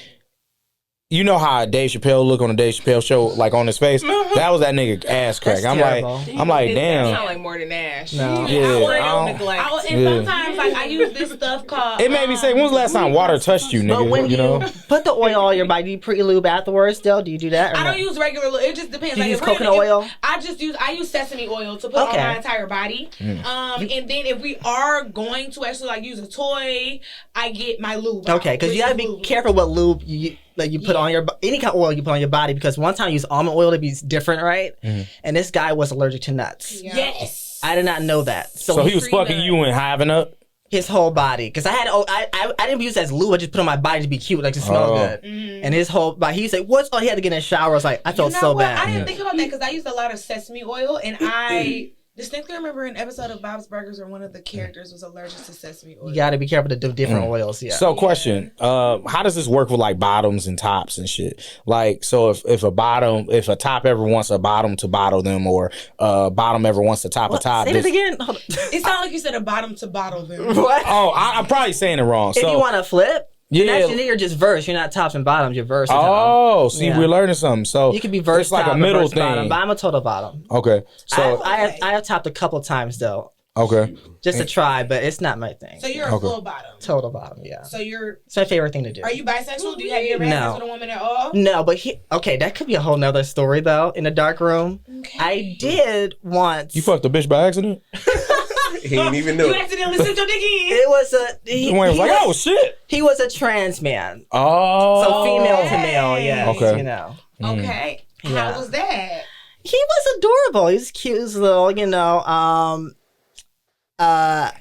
Speaker 1: you know how Dave Chappelle look on the Dave Chappelle show, like on his face? That was that nigga ass crack. I'm like,
Speaker 4: That
Speaker 1: damn.
Speaker 4: sound like more than ash.
Speaker 5: No.
Speaker 1: Yeah,
Speaker 2: And sometimes, I use this stuff called...
Speaker 1: it made me say, when was the last time water touched you, nigga?
Speaker 5: But when you
Speaker 1: know?
Speaker 5: put the oil on your body, do you pre-lube afterwards still? Do you do that? Or
Speaker 2: I
Speaker 5: no?
Speaker 2: don't use regular lube. It just depends.
Speaker 5: Do you use
Speaker 2: if
Speaker 5: coconut oil?
Speaker 2: I use sesame oil to put on my entire body. And then if we are going to actually use a toy, I get my lube.
Speaker 5: Okay, because you gotta be careful what lube you put on your any kind of oil you put on your body, because one time I used almond oil to be different, right? And this guy was allergic to nuts.
Speaker 2: Yes.
Speaker 5: I did not know that.
Speaker 1: So he was fucking you and hiving up?
Speaker 5: His whole body, because I didn't use it as lube. I just put it on my body to be cute, to smell good. And his whole body, he said, "What's?" Oh, he had to get in the shower. I was like, I felt so bad.
Speaker 2: I didn't think about that because I used a lot of sesame oil, and I distinctly remember an episode of Bob's Burgers where one of the characters was allergic to sesame oil.
Speaker 5: You got to be careful to do different oils. Yeah.
Speaker 1: So, question: how does this work with bottoms and tops and shit? So if a top ever wants a bottom to bottle them, or a bottom ever wants to top a top,
Speaker 5: say it again. Hold on.
Speaker 2: It sounded like you said a bottom to bottle them.
Speaker 5: What?
Speaker 1: Oh, I'm probably saying it wrong.
Speaker 5: If you want to flip,
Speaker 1: yeah,
Speaker 5: you're just verse. You're not tops and bottoms. You're verse.
Speaker 1: Oh, see, we're learning something. So
Speaker 5: you can be verse.
Speaker 1: It's like
Speaker 5: top
Speaker 1: a middle
Speaker 5: verse
Speaker 1: thing.
Speaker 5: Bottom, but I'm a total bottom.
Speaker 1: Okay, so
Speaker 5: I have topped a couple times though.
Speaker 1: Okay.
Speaker 5: Just to try, but it's not my thing.
Speaker 2: So you're a full bottom.
Speaker 5: Total bottom, yeah.
Speaker 2: So it's
Speaker 5: my favorite thing to do.
Speaker 2: Are you bisexual? Have you ever had sex with a woman at all?
Speaker 5: No, but that could be a whole nother story though. In the dark room, I did once.
Speaker 1: You fucked a bitch by accident?
Speaker 3: He didn't even know.
Speaker 2: You accidentally slipped your dick in.
Speaker 5: It was
Speaker 1: He was like, oh shit.
Speaker 5: He was a trans man.
Speaker 1: Oh.
Speaker 5: So female to male, yeah.
Speaker 1: Okay.
Speaker 5: You know.
Speaker 2: Okay.
Speaker 5: Yeah.
Speaker 2: How was that?
Speaker 5: He was adorable. He was cute as little, I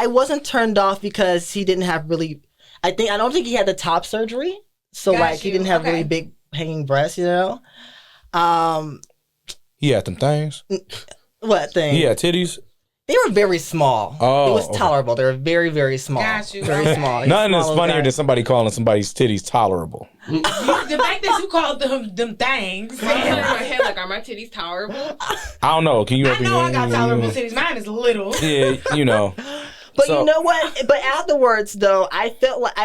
Speaker 5: wasn't turned off because he didn't have really. I don't think he had the top surgery, so he didn't have really big hanging breasts,
Speaker 1: He had them things.
Speaker 5: What thing?
Speaker 1: He had titties.
Speaker 5: They were very small.
Speaker 1: Oh,
Speaker 5: it was tolerable. They were very, very small.
Speaker 2: Got you.
Speaker 5: Very small.
Speaker 1: Nothing is funnier than somebody calling somebody's titties tolerable.
Speaker 2: The fact that you called them things.
Speaker 4: I'm in my head like, are my titties tolerable?
Speaker 1: I don't know. Can you?
Speaker 2: I know I got tolerable titties. Mine is little.
Speaker 1: Yeah, you know.
Speaker 5: But you know what? But afterwards, though, I felt like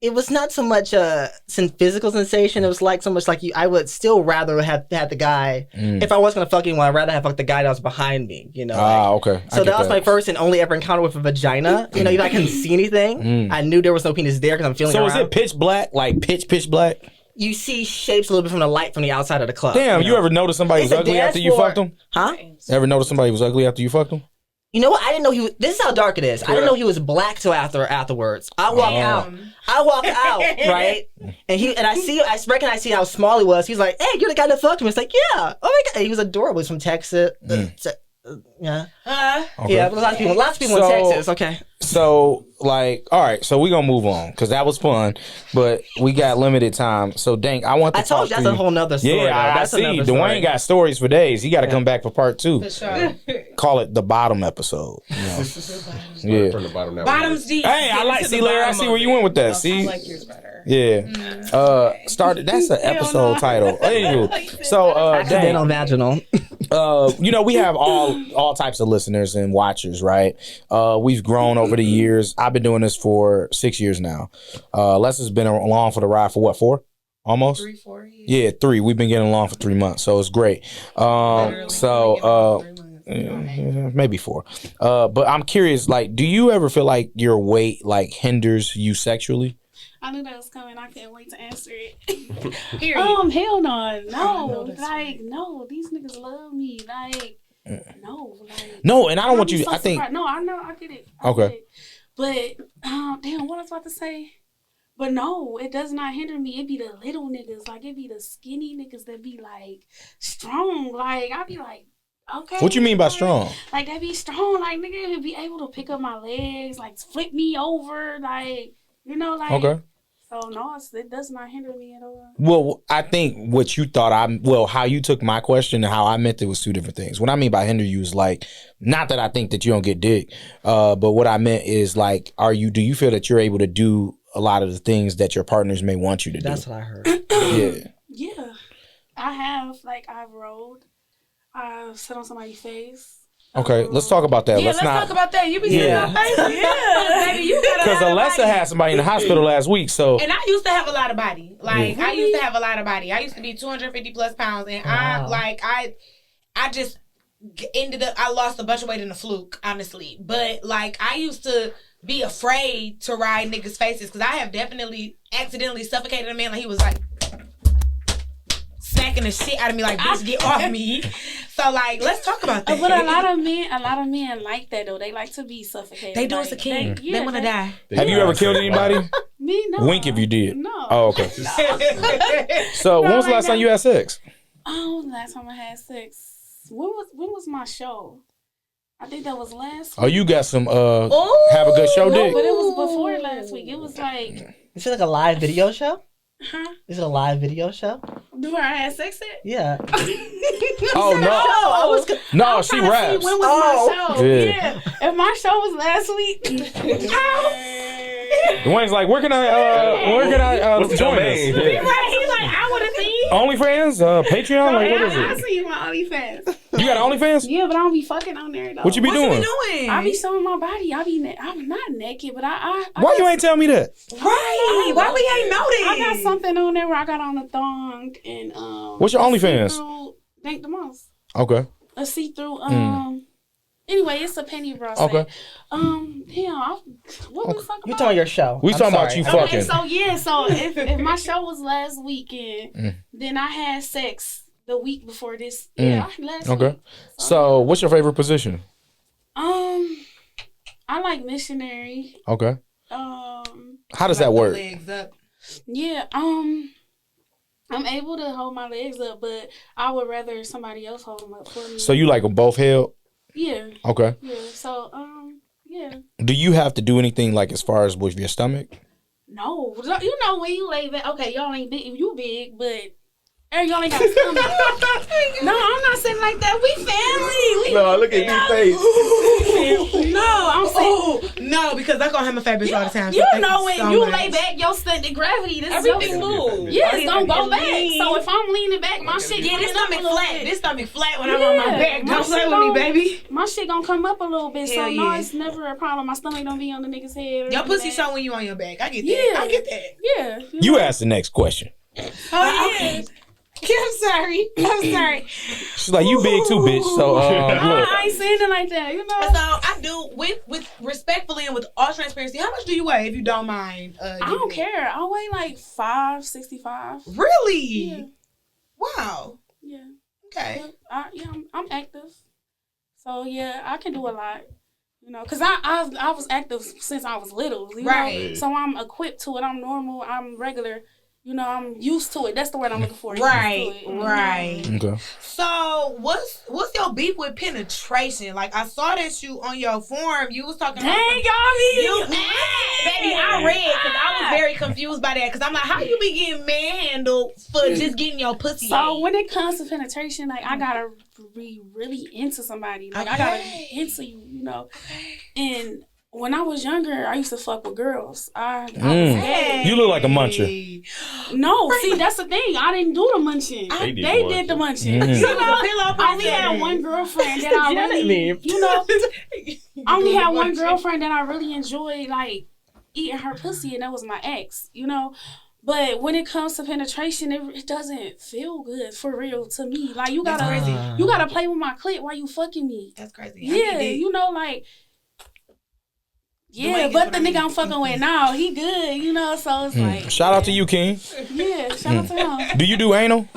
Speaker 5: it was not so much a physical sensation. It was so much like I would still rather have had the guy. If I was going to fuck anyone, I'd rather have fucked the guy that was behind me,
Speaker 1: okay.
Speaker 5: So that was my first and only ever encounter with a vagina. Even though I couldn't see anything. I knew there was no penis there because I'm feeling around.
Speaker 1: So is it pitch black? Like pitch black?
Speaker 5: You see shapes a little bit from the light from the outside of the club.
Speaker 1: Damn, you ever notice somebody was ugly after you fucked them?
Speaker 5: Huh?
Speaker 1: Ever notice somebody was ugly after you fucked them?
Speaker 5: You know what? I didn't know he was. This is how dark it is. I didn't know he was black till afterwards. I walk out, right? And I see how small he was. He's like, "Hey, you're the guy that fucked him." It's like, "Yeah, oh my god." He was adorable. He's from Texas. Yeah.
Speaker 2: Okay.
Speaker 5: Yeah, lots of people in Texas. Okay.
Speaker 1: So, all right, so we're going to move on because that was fun, but we got limited time. So, Dank, I want to talk to you.
Speaker 5: I told you that's a whole nother story.
Speaker 1: Yeah, I see. Duane got stories for days. He got to come back for part 2.
Speaker 2: For sure.
Speaker 1: Call it the bottom episode. Yeah.
Speaker 3: From the bottom now.
Speaker 2: Bottoms deep.
Speaker 1: Hey, Larry, I see where you went with that. See?
Speaker 4: I like yours better.
Speaker 1: Yeah. Started. That's an episode title. Anywho, so
Speaker 5: Accidental vaginal.
Speaker 1: We have all types of listeners and watchers, right? We've grown over the years. I've been doing this for 6 years now. Les has been along for the ride for what, 4? Almost?
Speaker 2: 3, 4 years.
Speaker 1: Yeah, 3. We've been getting along for 3 months, so it's great. Maybe 4. But I'm curious, like, do you ever feel like your weight like hinders you sexually?
Speaker 6: I knew that was coming. I can't wait to answer it.
Speaker 2: Period.
Speaker 6: Hell no.
Speaker 2: know that's
Speaker 6: Like, no, these niggas love me. Like, no. Like,
Speaker 1: No, and I don't want you.
Speaker 6: so
Speaker 1: I think.
Speaker 6: surprised. No, I know. I get it.
Speaker 1: Okay.
Speaker 6: But, damn, what I was about to say? But no, it does not hinder me. It be the little niggas. Like, it be the skinny niggas that be, like, strong. Like, I be like, okay.
Speaker 1: What you mean by strong?
Speaker 6: Like, they be strong. Like, nigga would be able to pick up my legs, like, flip me over. Like, like.
Speaker 1: Okay.
Speaker 6: So, no, it does not hinder me at all.
Speaker 1: Well, I think what you thought how you took my question and how I meant it was 2 different things. What I mean by hinder you is like, not that I think that you don't get dick, but what I meant is like, do you feel that you're able to do a lot of the things that your partners may want you to do?
Speaker 5: That's what I heard.
Speaker 1: Yeah.
Speaker 6: Yeah. I have, like, I've rolled. I've sat on somebody's face.
Speaker 1: Okay, let's talk about that.
Speaker 2: Yeah, let's talk about that. You be sitting
Speaker 1: Yeah.
Speaker 2: on Facebook. Yeah, baby, you gotta
Speaker 1: Because
Speaker 2: have a
Speaker 1: Alessa
Speaker 2: body.
Speaker 1: had somebody in the hospital last week, so.
Speaker 2: And I used to have a lot of body. Like, I used to have a lot of body. I used to be 250 plus pounds. And I just ended up, I lost a bunch of weight in a fluke, honestly. But, like, I used to be afraid to ride niggas' faces because I have definitely accidentally suffocated a man. Like, he was like smacking the shit out of me, like, bitch, get off me. So, like, let's talk about that.
Speaker 6: But a lot of men like that, though. They like to be suffocated.
Speaker 2: They do
Speaker 6: like,
Speaker 2: us a king. They want to die.
Speaker 1: Have you ever killed anybody?
Speaker 6: Me, no.
Speaker 1: Wink if you did.
Speaker 6: No.
Speaker 1: Oh, okay. So, when was the last time you had sex?
Speaker 6: Last time I had sex. When was my show? I think that was last
Speaker 1: Oh,
Speaker 6: week.
Speaker 1: you got some have a good show
Speaker 6: No,
Speaker 1: dick?
Speaker 6: but it was before last week. It was like,
Speaker 5: Is it like a live video show?
Speaker 6: huh?
Speaker 5: Is it a live video show?
Speaker 6: Do I have sex at?
Speaker 5: Yeah.
Speaker 1: Oh, no.
Speaker 5: I was.
Speaker 1: No, she
Speaker 6: Trying to see
Speaker 1: raps.
Speaker 6: when was my show?
Speaker 1: Yeah.
Speaker 6: Yeah. If my show was last week,
Speaker 1: Duane's like, where can I
Speaker 3: What's the
Speaker 1: join
Speaker 3: domain?
Speaker 1: this? Yeah.
Speaker 6: right? He's like, I want to see.
Speaker 1: OnlyFans? Patreon? Like, what is
Speaker 6: I
Speaker 1: it?
Speaker 6: see you on OnlyFans.
Speaker 1: You got OnlyFans?
Speaker 6: Yeah, but I don't be fucking on there though.
Speaker 1: What you be
Speaker 2: What
Speaker 1: doing?
Speaker 2: you doing?
Speaker 6: I be showing my body. I'm not naked, but I
Speaker 1: Why you ain't tell me that?
Speaker 2: Right. Why we ain't know this?
Speaker 6: I got something on there where I got on a thong and
Speaker 1: What's your
Speaker 6: a
Speaker 1: OnlyFans?
Speaker 6: see-through Dank Demoss.
Speaker 1: Okay.
Speaker 6: A see-through anyway, it's a penny bra
Speaker 1: Okay.
Speaker 6: set. What we talking
Speaker 5: You
Speaker 6: about?
Speaker 5: talking your show?
Speaker 1: We
Speaker 5: I'm
Speaker 1: talking about
Speaker 5: sorry.
Speaker 1: you
Speaker 6: Okay,
Speaker 1: fucking.
Speaker 6: so if my show was last weekend, then I had sex the week before this. Yeah, last
Speaker 1: Okay.
Speaker 6: week.
Speaker 1: So, what's your favorite position?
Speaker 6: I like missionary.
Speaker 1: Okay. How does
Speaker 2: Like
Speaker 1: that
Speaker 2: the
Speaker 1: work?
Speaker 2: legs up.
Speaker 6: Yeah, I'm able to hold my legs up, but I would rather somebody else hold them up for me.
Speaker 1: So, you like them both held?
Speaker 6: Yeah,
Speaker 1: Okay.
Speaker 6: yeah. So, yeah.
Speaker 1: Do you have to do anything like as far as with your stomach?
Speaker 6: No, you know when you lay back. Okay, y'all ain't big. You big, but y'all ain't got stomach. No, I'm not saying like that. We family.
Speaker 3: No, look at your face.
Speaker 6: No, I'm saying.
Speaker 2: Oh, no, because I gonna have my fat bitch all the time. so
Speaker 6: You
Speaker 2: thank
Speaker 6: know when
Speaker 2: so
Speaker 6: you
Speaker 2: much.
Speaker 6: lay back, your center gravity. This
Speaker 2: Everything
Speaker 6: is
Speaker 2: move.
Speaker 6: Yeah, it's gonna go
Speaker 2: And
Speaker 6: back.
Speaker 2: lean.
Speaker 6: So if I'm leaning back, my shit
Speaker 2: Yeah, this
Speaker 6: coming up
Speaker 2: stomach
Speaker 6: a little
Speaker 2: flat.
Speaker 6: bit.
Speaker 2: This stomach flat when I'm on my back.
Speaker 6: my
Speaker 2: Don't play
Speaker 6: shit
Speaker 2: with me,
Speaker 6: gon-
Speaker 2: baby.
Speaker 6: My shit gonna come up a little bit, so
Speaker 2: Hell
Speaker 6: no,
Speaker 2: yeah.
Speaker 6: it's never a problem. My stomach don't be on the nigga's head. or
Speaker 2: Your
Speaker 6: none of
Speaker 2: pussy
Speaker 6: that.
Speaker 2: show when you on your back. I get that.
Speaker 6: Yeah.
Speaker 2: I get that.
Speaker 6: Yeah.
Speaker 1: You ask the next question.
Speaker 2: Oh, yeah. I'm sorry. I'm sorry.
Speaker 1: She's like, you big too, bitch. So, look.
Speaker 6: I ain't saying it like that, you know.
Speaker 2: So I do with respectfully and with all transparency. How much do you weigh if you don't mind?
Speaker 6: I don't care. I weigh like 5'65".
Speaker 2: Really?
Speaker 6: Yeah.
Speaker 2: Wow.
Speaker 6: Yeah.
Speaker 2: Okay.
Speaker 6: I'm active. So yeah, I can do a lot. You know, cause I was active since I was little. You
Speaker 2: Right.
Speaker 6: know? So I'm equipped to it. I'm normal. I'm regular. You know, I'm used to it. That's the word I'm looking for.
Speaker 2: Right.
Speaker 6: Used to it.
Speaker 2: Right.
Speaker 1: Okay.
Speaker 2: So what's your beef with penetration? Like I saw that you on your form, you was talking about
Speaker 6: Dang, y'all
Speaker 2: you, baby, I read because I was very confused by that because I'm like, how you be getting manhandled for just getting your pussy?
Speaker 6: So
Speaker 2: ate?
Speaker 6: when it comes to penetration, like I gotta be really into somebody. Like I gotta be into you, you know. And When I was younger, I used to fuck with girls. I was gay.
Speaker 1: You look like a muncher.
Speaker 6: No, see, that's the thing. I didn't do the munching. They did the munching.
Speaker 1: Mm.
Speaker 6: You know, I only had one girlfriend that I really, you know, I only had one girlfriend that I really enjoyed, like, eating her pussy, and that was my ex, you know. But when it comes to penetration, it doesn't feel good for real to me. Like, you gotta play with my clit while you fucking me.
Speaker 2: That's crazy.
Speaker 6: Yeah, you know, like. Yeah, but the nigga I'm fucking with now, he good, you know, so it's like...
Speaker 1: Shout out to you, King.
Speaker 6: Yeah, shout out to him.
Speaker 1: Do you do anal?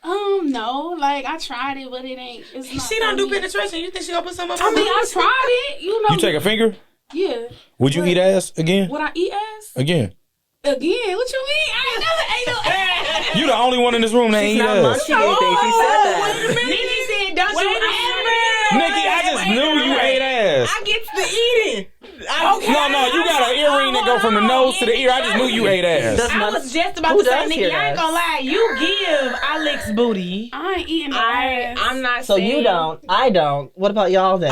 Speaker 6: No, like, I tried it, but it's not
Speaker 2: She don't do penetration. You think she gonna put some up?
Speaker 6: I mean, I tried it, you know.
Speaker 1: You take a finger?
Speaker 6: Yeah.
Speaker 1: Would you eat ass again?
Speaker 6: Would I eat ass?
Speaker 1: Again?
Speaker 6: What you mean? I ain't no ass.
Speaker 1: You the only one in this room that ain't eat ass.
Speaker 5: Munching anything. She said that.
Speaker 2: Nene said, don't you ever.
Speaker 1: Nikki, I just knew you ate ass.
Speaker 2: I get to eating.
Speaker 1: No, you got an earring that go from the nose to the ear. I just knew you ate ass.
Speaker 2: I was just about to say, Nikki, I ain't gonna lie. You give Alex booty.
Speaker 6: I ain't eating ass.
Speaker 4: I'm not
Speaker 5: So
Speaker 4: saying...
Speaker 5: you don't. I don't. What about y'all then?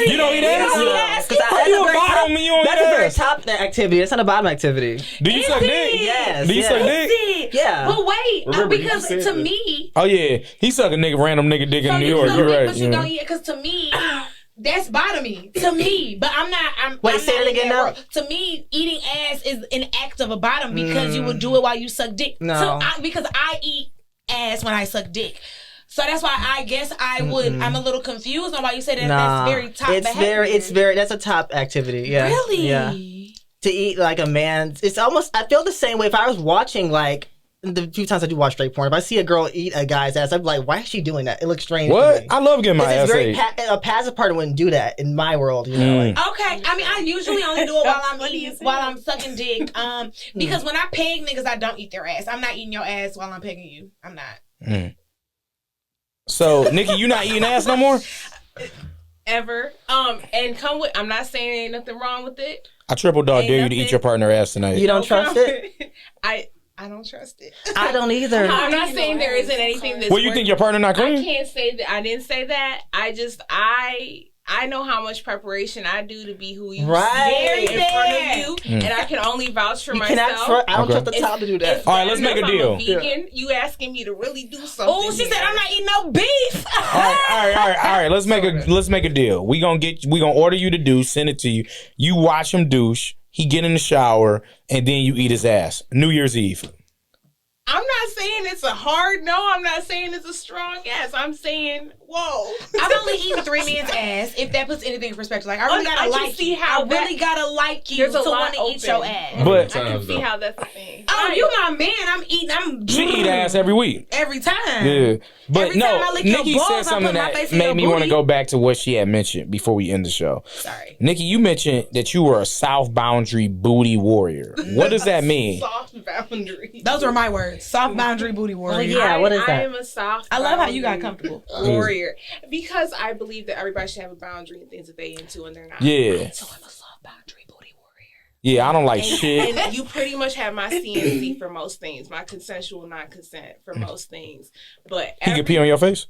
Speaker 1: You don't eat ass?
Speaker 5: That's
Speaker 1: You a bottom and you don't
Speaker 5: That's a
Speaker 1: eat
Speaker 5: very
Speaker 1: ass.
Speaker 5: top activity. It's not a bottom activity.
Speaker 1: Do you suck dick?
Speaker 5: Yes.
Speaker 1: Do you suck dick?
Speaker 5: Yeah.
Speaker 2: But wait,
Speaker 3: Remember, you
Speaker 2: because
Speaker 3: said
Speaker 2: to
Speaker 3: that.
Speaker 2: me,
Speaker 1: Oh yeah, he suck a random nigga dick in New York. You're right.
Speaker 2: but you don't eat it because to me, that's bottoming to me. But I'm not.
Speaker 5: Wait,
Speaker 2: I'm
Speaker 5: say
Speaker 2: not
Speaker 5: it
Speaker 2: in
Speaker 5: again
Speaker 2: that
Speaker 5: now.
Speaker 2: world. To me, eating ass is an act of a bottom because you would do it while you suck dick.
Speaker 5: No.
Speaker 2: Because I eat ass when I suck dick. So that's why I guess I would. I'm a little confused on why you said that. That's very top.
Speaker 5: It's very. That's a top activity. Yeah.
Speaker 2: Really?
Speaker 5: Yeah. To eat like a man, it's almost. I feel the same way if I was watching like. The few times I do watch straight porn, if I see a girl eat a guy's ass, I'm like, why is she doing that? It looks strange.
Speaker 1: What?
Speaker 5: To me.
Speaker 1: I love getting my ass
Speaker 5: It's very
Speaker 1: ate.
Speaker 5: a passive partner wouldn't do that in my world. You know, like,
Speaker 2: Okay, I mean, I usually only do it while I'm sucking dick. Because when I peg niggas, I don't eat their ass. I'm not eating your ass while I'm pegging you. I'm not.
Speaker 1: So, Nikki, you not eating ass no more?
Speaker 4: Ever. And come with... I'm not saying ain't nothing wrong with it.
Speaker 1: I triple dog dare you to eat your partner ass tonight.
Speaker 5: you don't trust it.
Speaker 4: I don't trust it.
Speaker 5: I don't either.
Speaker 4: I'm not saying there isn't anything that's...
Speaker 1: Well, you think your partner not
Speaker 4: I
Speaker 1: clean?
Speaker 4: can't say that. I didn't say that. I know how much preparation I do to be who you
Speaker 5: Right.
Speaker 4: see in front of you, and I can only vouch for
Speaker 5: You
Speaker 4: myself.
Speaker 5: cannot I don't
Speaker 1: Okay.
Speaker 5: trust the top to do that.
Speaker 1: All right, let's make a deal.
Speaker 4: I'm a vegan. You asking me to really do something?
Speaker 2: Oh, she said I'm not eating no beef.
Speaker 1: All right. Let's make a deal. We gonna order you to douche, send it to you. You watch him douche. He get in the shower, and then you eat his ass. New Year's Eve.
Speaker 4: I'm not saying it's a hard no. I'm not saying it's a strong yes. I'm saying whoa.
Speaker 2: I've only eaten 3 men's ass. If that puts anything in perspective, like I really
Speaker 4: I
Speaker 2: gotta
Speaker 4: can
Speaker 2: like
Speaker 4: see
Speaker 2: you.
Speaker 4: how
Speaker 2: I really
Speaker 4: that-
Speaker 2: gotta like you
Speaker 4: There's
Speaker 2: to
Speaker 4: a lot
Speaker 2: want to eat
Speaker 4: open.
Speaker 2: your ass.
Speaker 1: But
Speaker 4: I can see how that's a thing.
Speaker 2: Oh, you my man. I'm eating. I'm
Speaker 1: she eat ass every week.
Speaker 2: every time.
Speaker 1: Yeah, but
Speaker 2: Every time I lick your
Speaker 1: Nikki
Speaker 2: balls,
Speaker 1: said
Speaker 2: I
Speaker 1: something
Speaker 2: put my
Speaker 1: that
Speaker 2: face in
Speaker 1: made
Speaker 2: your
Speaker 1: me want to
Speaker 2: booty.
Speaker 1: go back to what she had mentioned before we end the show.
Speaker 2: Sorry.
Speaker 1: Nikki, you mentioned that you were a South Boundary booty warrior. What does that mean?
Speaker 4: Soft boundary.
Speaker 2: Those were my words. Soft boundary booty warrior.
Speaker 5: yeah. What is that?
Speaker 4: I am a soft.
Speaker 2: I love how you got
Speaker 4: boundary
Speaker 2: comfortable.
Speaker 4: warrior because I believe that everybody should have a boundary and things that they into and they're not.
Speaker 1: Yeah,
Speaker 2: So I'm a soft boundary booty warrior.
Speaker 1: yeah. I don't like shit.
Speaker 4: And you pretty much have my CNC for most things, my consensual non-consent for most things. But
Speaker 1: He can pee on your face.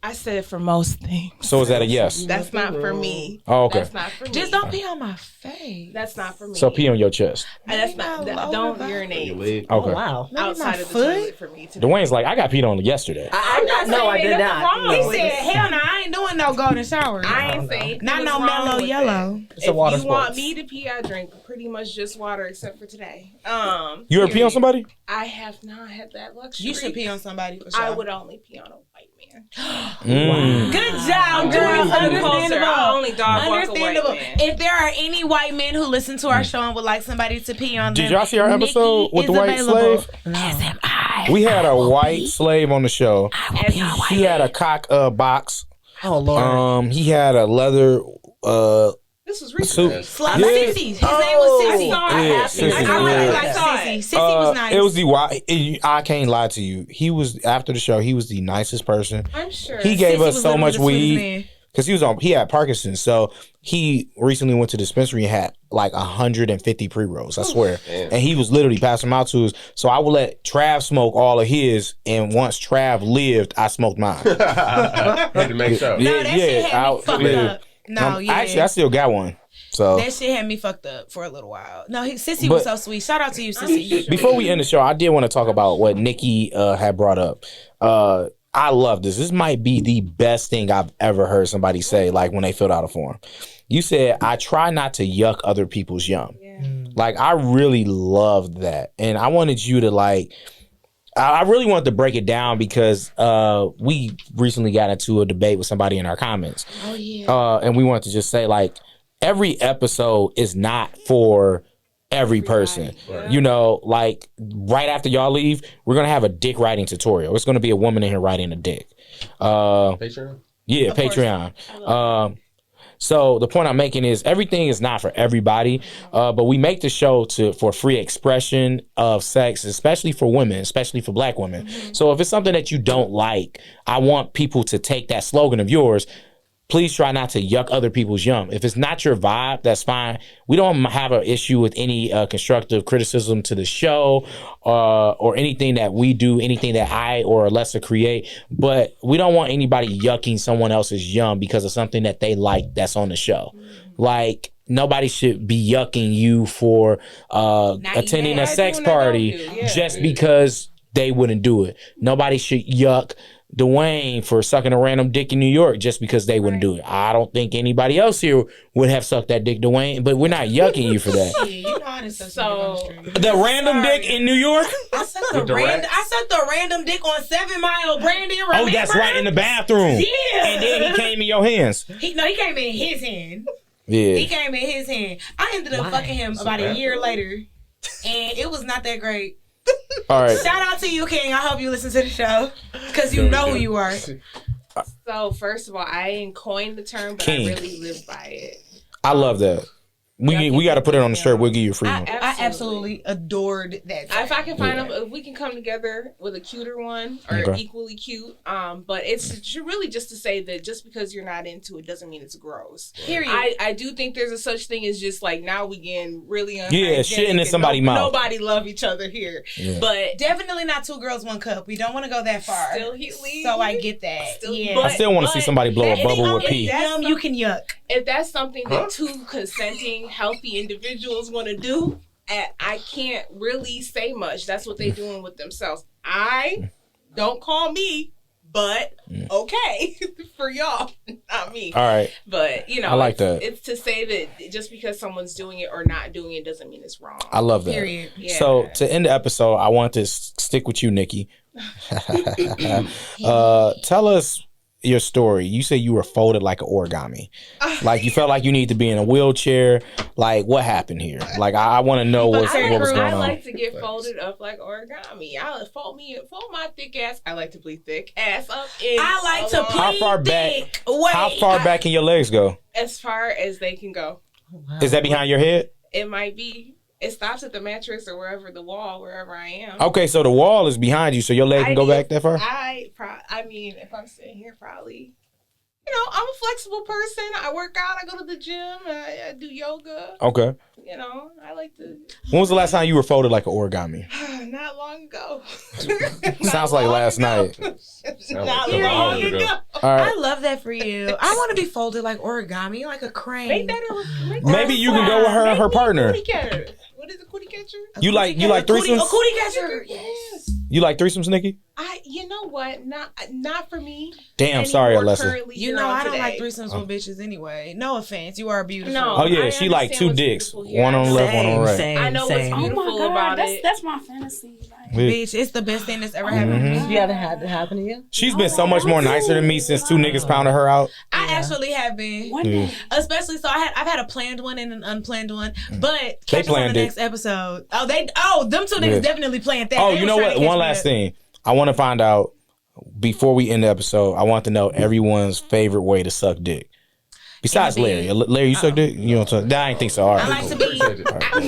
Speaker 4: I said for most things.
Speaker 1: So is that a yes?
Speaker 4: That's not for me.
Speaker 1: Oh, okay.
Speaker 4: That's not for me.
Speaker 2: Just don't pee on my face.
Speaker 4: That's not for me.
Speaker 1: So pee on your chest.
Speaker 4: And that's
Speaker 2: Maybe
Speaker 4: not.
Speaker 2: my lower
Speaker 4: Don't
Speaker 2: back.
Speaker 4: urinate
Speaker 1: Okay.
Speaker 5: Oh wow.
Speaker 4: outside of the
Speaker 2: foot?
Speaker 4: toilet for me. To
Speaker 1: Dwayne's like, I got peed on yesterday.
Speaker 4: I'm not
Speaker 5: No, I
Speaker 4: saying
Speaker 5: did
Speaker 4: nothing
Speaker 5: not.
Speaker 4: wrong.
Speaker 5: No.
Speaker 2: He said, hell no, I ain't doing no golden shower.
Speaker 4: I ain't saying
Speaker 2: Not no
Speaker 4: what's wrong
Speaker 2: mellow
Speaker 4: with
Speaker 2: yellow.
Speaker 4: it.
Speaker 5: It's a water
Speaker 4: If you want
Speaker 5: sports.
Speaker 4: me to pee, I drink pretty much just water except for today.
Speaker 1: You ever pee on somebody?
Speaker 4: I have not had that luxury.
Speaker 2: You should pee on somebody for sure.
Speaker 4: I would only pee on a white man.
Speaker 2: Good job, girl.
Speaker 4: Understandable. I only dog walk a white
Speaker 2: Understandable.
Speaker 4: man.
Speaker 2: If there are any white men who listen to our show and would like somebody to pee on them,
Speaker 1: Did y'all see our
Speaker 2: Nikki
Speaker 1: episode with the
Speaker 2: is
Speaker 1: white
Speaker 2: available.
Speaker 1: slave?
Speaker 2: SMI.
Speaker 1: We had a white slave on the show. He had a cock box.
Speaker 5: Oh lord.
Speaker 1: He had a leather
Speaker 4: This was
Speaker 1: suit.
Speaker 4: recently.
Speaker 2: Sissy. His name was Sissy.
Speaker 1: Yeah, Sissy.
Speaker 2: I really
Speaker 1: Yeah.
Speaker 2: like Sissy. Sissy was nice.
Speaker 1: It was the I can't lie to you. He was after the show. He was the nicest person.
Speaker 4: I'm sure.
Speaker 1: He gave
Speaker 2: Sissy
Speaker 1: us
Speaker 2: was
Speaker 1: so
Speaker 2: literally
Speaker 1: much
Speaker 2: the sweetest
Speaker 1: weed
Speaker 2: man.
Speaker 1: because he had Parkinson's. So he recently went to the dispensary and had like 150 pre-rolls. I swear. And he was literally passing them out to us. So I would let Trav smoke all of his, and once Trav lived, I smoked mine.
Speaker 3: Had to make sure.
Speaker 2: No, that shit had me fucked up. No, yeah.
Speaker 1: Actually, I still got one. So
Speaker 2: that shit had me fucked up for a little while. No, Sissy was so sweet. Shout out to you, Sissy.
Speaker 1: Before we end the show, I did want to talk about what Nikki had brought up. I love this. This might be the best thing I've ever heard somebody say, like when they filled out a form. You said, I try not to yuck other people's yum.
Speaker 4: Yeah.
Speaker 1: Like, I really loved that. And I wanted you to, like, I really wanted to break it down because we recently got into a debate with somebody in our comments.
Speaker 2: Oh, yeah.
Speaker 1: And we wanted to just say, like, every episode is not for every person.
Speaker 4: Right.
Speaker 1: You know, like, right after y'all leave, we're going to have a dick writing tutorial. It's going to be a woman in here writing a dick.
Speaker 3: Patreon?
Speaker 1: Yeah,
Speaker 2: Of course.
Speaker 1: Patreon. So the point I'm making is everything is not for everybody, but we make the show for free expression of sex, especially for women, especially for Black women. So if it's something that you don't like, I want people to take that slogan of yours. Please try not to yuck other people's yum. If it's not your vibe, that's fine. We don't have an issue with any constructive criticism to the show or anything that we do, anything that I or Alessa create. But we don't want anybody yucking someone else's yum because of something that they like that's on the show. Like, nobody should be yucking you for attending a sex party just because they wouldn't do it. Nobody should yuck Duane for sucking a random dick in New York just because they wouldn't do it. I don't think anybody else here would have sucked that dick, Duane, but we're not yucking you for that.
Speaker 2: Yeah, you know how to suck
Speaker 4: So-
Speaker 1: The random dick in New York?
Speaker 2: I sucked a random dick on 7 Mile, Brandon.
Speaker 1: Oh,
Speaker 2: Remember?
Speaker 1: that's right, in the bathroom.
Speaker 2: Yeah.
Speaker 1: And then he came in your hands.
Speaker 2: He came in his hand.
Speaker 1: Yeah.
Speaker 2: He came in his hand. I ended up fucking him about a year later, and it was not that great.
Speaker 1: All right.
Speaker 2: Shout out to you, King. I hope you listen to the show because you know who you are.
Speaker 4: So first of all, I ain't coined the term, but
Speaker 1: King.
Speaker 4: I really live by it.
Speaker 1: I love that. We got to put it on the shirt. We'll give you a free one.
Speaker 2: I absolutely adored that.
Speaker 4: If I can find if we can come together with a cuter one or
Speaker 1: Okay.
Speaker 4: equally cute, but it's really just to say that just because you're not into it doesn't mean it's gross.
Speaker 2: Period.
Speaker 4: I do think there's a such thing as just like now we getting really
Speaker 1: Yeah, shitting in somebody's mouth.
Speaker 4: Nobody love each other here,
Speaker 1: Yeah.
Speaker 4: but
Speaker 2: Definitely not 2 girls, 1 cup. We don't want to go that far.
Speaker 4: still
Speaker 2: So I get that. Yeah.
Speaker 1: I still want to see somebody blow a bubble with pee.
Speaker 2: You can yuck.
Speaker 4: If that's something that 2 consenting, healthy individuals want to do, I can't really say much. That's what they're doing with themselves. Don't call me, but okay for y'all, not me.
Speaker 1: All right.
Speaker 4: But you know,
Speaker 1: I like that.
Speaker 4: It's to say that just because someone's doing it or not doing it doesn't mean it's wrong.
Speaker 1: I love that.
Speaker 2: Period.
Speaker 4: Yeah.
Speaker 1: So to end the episode, I want to stick with you, Nikki. Tell us your story. You say you were folded like an origami. Like you felt like you need to be in a wheelchair. Like what happened here? Like I want to know what was going
Speaker 4: I
Speaker 1: on.
Speaker 4: like to get folded up like origami. I fold my thick ass. I like to bleed thick ass up.
Speaker 2: I like to plead
Speaker 1: How far back?
Speaker 2: thick. Wait,
Speaker 1: How far back can your legs go?
Speaker 4: as far as they can go.
Speaker 1: Is that behind your head?
Speaker 4: It might be. It stops at the mattress or wherever I am.
Speaker 1: Okay, so the wall is behind you, so your leg can go back that far?
Speaker 4: I mean, if I'm sitting here, probably. You know, I'm a flexible person. I work out. I go to the gym. I do yoga.
Speaker 1: Okay.
Speaker 4: You know, I like to.
Speaker 1: When was the last time you were folded like an origami?
Speaker 4: Not long ago.
Speaker 1: Sounds like last night.
Speaker 4: Not
Speaker 3: like
Speaker 4: long
Speaker 3: ago.
Speaker 4: ago.
Speaker 1: All
Speaker 2: I
Speaker 1: right.
Speaker 2: love that for you. I want to be folded like origami, like a crane.
Speaker 4: Make that
Speaker 1: Maybe you can go with her and her partner.
Speaker 4: Cootie catcher. What is a cootie catcher?
Speaker 1: You like
Speaker 2: A
Speaker 1: threesomes?
Speaker 2: cootie catcher. Yes.
Speaker 1: You like threesomes, Nikki?
Speaker 4: You know what? Not for me.
Speaker 1: Damn, sorry,
Speaker 4: Anymore
Speaker 1: Alessa.
Speaker 4: currently
Speaker 2: You
Speaker 4: here
Speaker 2: know
Speaker 4: on
Speaker 2: I don't like
Speaker 4: today.
Speaker 2: threesomes with bitches anyway. No offense, you are beautiful.
Speaker 4: No.
Speaker 1: Oh yeah,
Speaker 4: I
Speaker 1: she like
Speaker 4: understand
Speaker 1: 2
Speaker 4: what's
Speaker 1: dicks.
Speaker 4: beautiful here.
Speaker 1: One on the left, one on the right.
Speaker 5: Same,
Speaker 4: I know what's
Speaker 5: same.
Speaker 6: Oh
Speaker 4: beautiful
Speaker 6: my god,
Speaker 4: about
Speaker 6: that's
Speaker 4: it.
Speaker 6: that's my fantasy. Like,
Speaker 1: Yeah.
Speaker 2: Bitch, it's the best thing that's ever happened to me.
Speaker 5: You haven't had that happen to you?
Speaker 1: She's been so much more nicer than me since 2 niggas pounded her out.
Speaker 2: I actually have been.
Speaker 6: one day.
Speaker 2: Especially, so I've had a planned one and an unplanned one, but
Speaker 1: They
Speaker 2: catch us on
Speaker 1: planned
Speaker 2: the
Speaker 1: it.
Speaker 2: next episode. Them 2 niggas
Speaker 1: Yeah.
Speaker 2: definitely planned that.
Speaker 1: Oh,
Speaker 2: They
Speaker 1: you
Speaker 2: was
Speaker 1: know
Speaker 2: trying
Speaker 1: what?
Speaker 2: to catch
Speaker 1: One
Speaker 2: me
Speaker 1: last
Speaker 2: up.
Speaker 1: thing. I want to find out, before we end the episode, I want to know everyone's favorite way to suck dick. Besides
Speaker 2: In the
Speaker 1: Larry.
Speaker 2: bed.
Speaker 1: Larry, you suck dick? You don't suck? I ain't think so. All right.
Speaker 2: I like to be.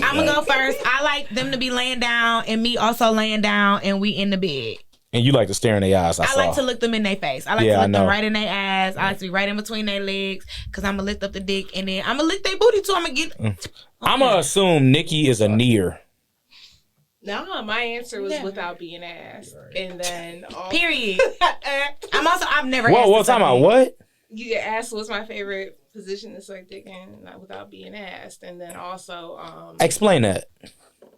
Speaker 2: I'm gonna go first. I like them to be laying down and me also laying down and we in the bed.
Speaker 1: And you like to stare in their eyes. I
Speaker 2: I
Speaker 1: saw.
Speaker 2: like to look them in their face. I like
Speaker 1: Yeah,
Speaker 2: to
Speaker 1: I
Speaker 2: look
Speaker 1: know.
Speaker 2: them right in their eyes. I like to be right in between their legs because I'm gonna lift up the dick and then I'm gonna lick their booty too. I'm gonna get.
Speaker 1: I'm going to assume Nikki is a near.
Speaker 4: No, my answer was without being asked. And then
Speaker 2: Period. I've never.
Speaker 1: Whoa,
Speaker 2: asked
Speaker 1: whoa,
Speaker 2: for
Speaker 1: talking about
Speaker 2: something.
Speaker 1: what?
Speaker 4: you get asked what's my favorite position to suck dick in without being asked, and then also
Speaker 1: Explain that.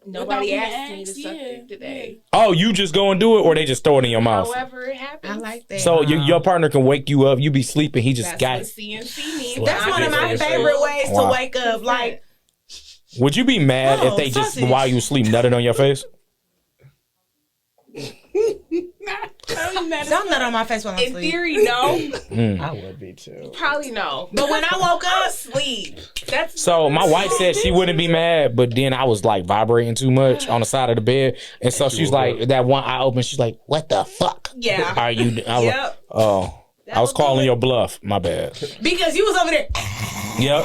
Speaker 4: nobody
Speaker 6: Without being
Speaker 4: asked me to
Speaker 6: asked,
Speaker 4: suck
Speaker 6: yeah,
Speaker 4: dick today.
Speaker 1: Oh, you just go and do it, or they just throw it in your mouth?
Speaker 4: However it happens.
Speaker 2: I like that.
Speaker 1: So your partner can wake you up. You be sleeping. He just
Speaker 4: That's
Speaker 1: got
Speaker 4: what
Speaker 1: it.
Speaker 4: CNC means.
Speaker 2: That's one of my favorite ways
Speaker 1: Wow.
Speaker 2: to wake up. Like,
Speaker 1: Would you be mad
Speaker 2: No,
Speaker 1: if they just
Speaker 2: sausage.
Speaker 1: while you sleep nutted on your face?
Speaker 2: don't nut on my face while I'm
Speaker 4: In
Speaker 2: asleep.
Speaker 4: theory, no.
Speaker 5: I would be too.
Speaker 4: Probably no.
Speaker 2: But when I woke up, sleep.
Speaker 4: That's
Speaker 1: So my wife said she wouldn't be mad, but then I was like vibrating too much on the side of the bed, and so she's like, that one eye open. She's like, "What the fuck?
Speaker 2: Yeah.
Speaker 1: Are you?" I was,
Speaker 2: Yep.
Speaker 1: Oh, I was
Speaker 2: was
Speaker 1: calling
Speaker 2: good.
Speaker 1: your bluff. My bad.
Speaker 2: Because you was over there.
Speaker 1: Yep.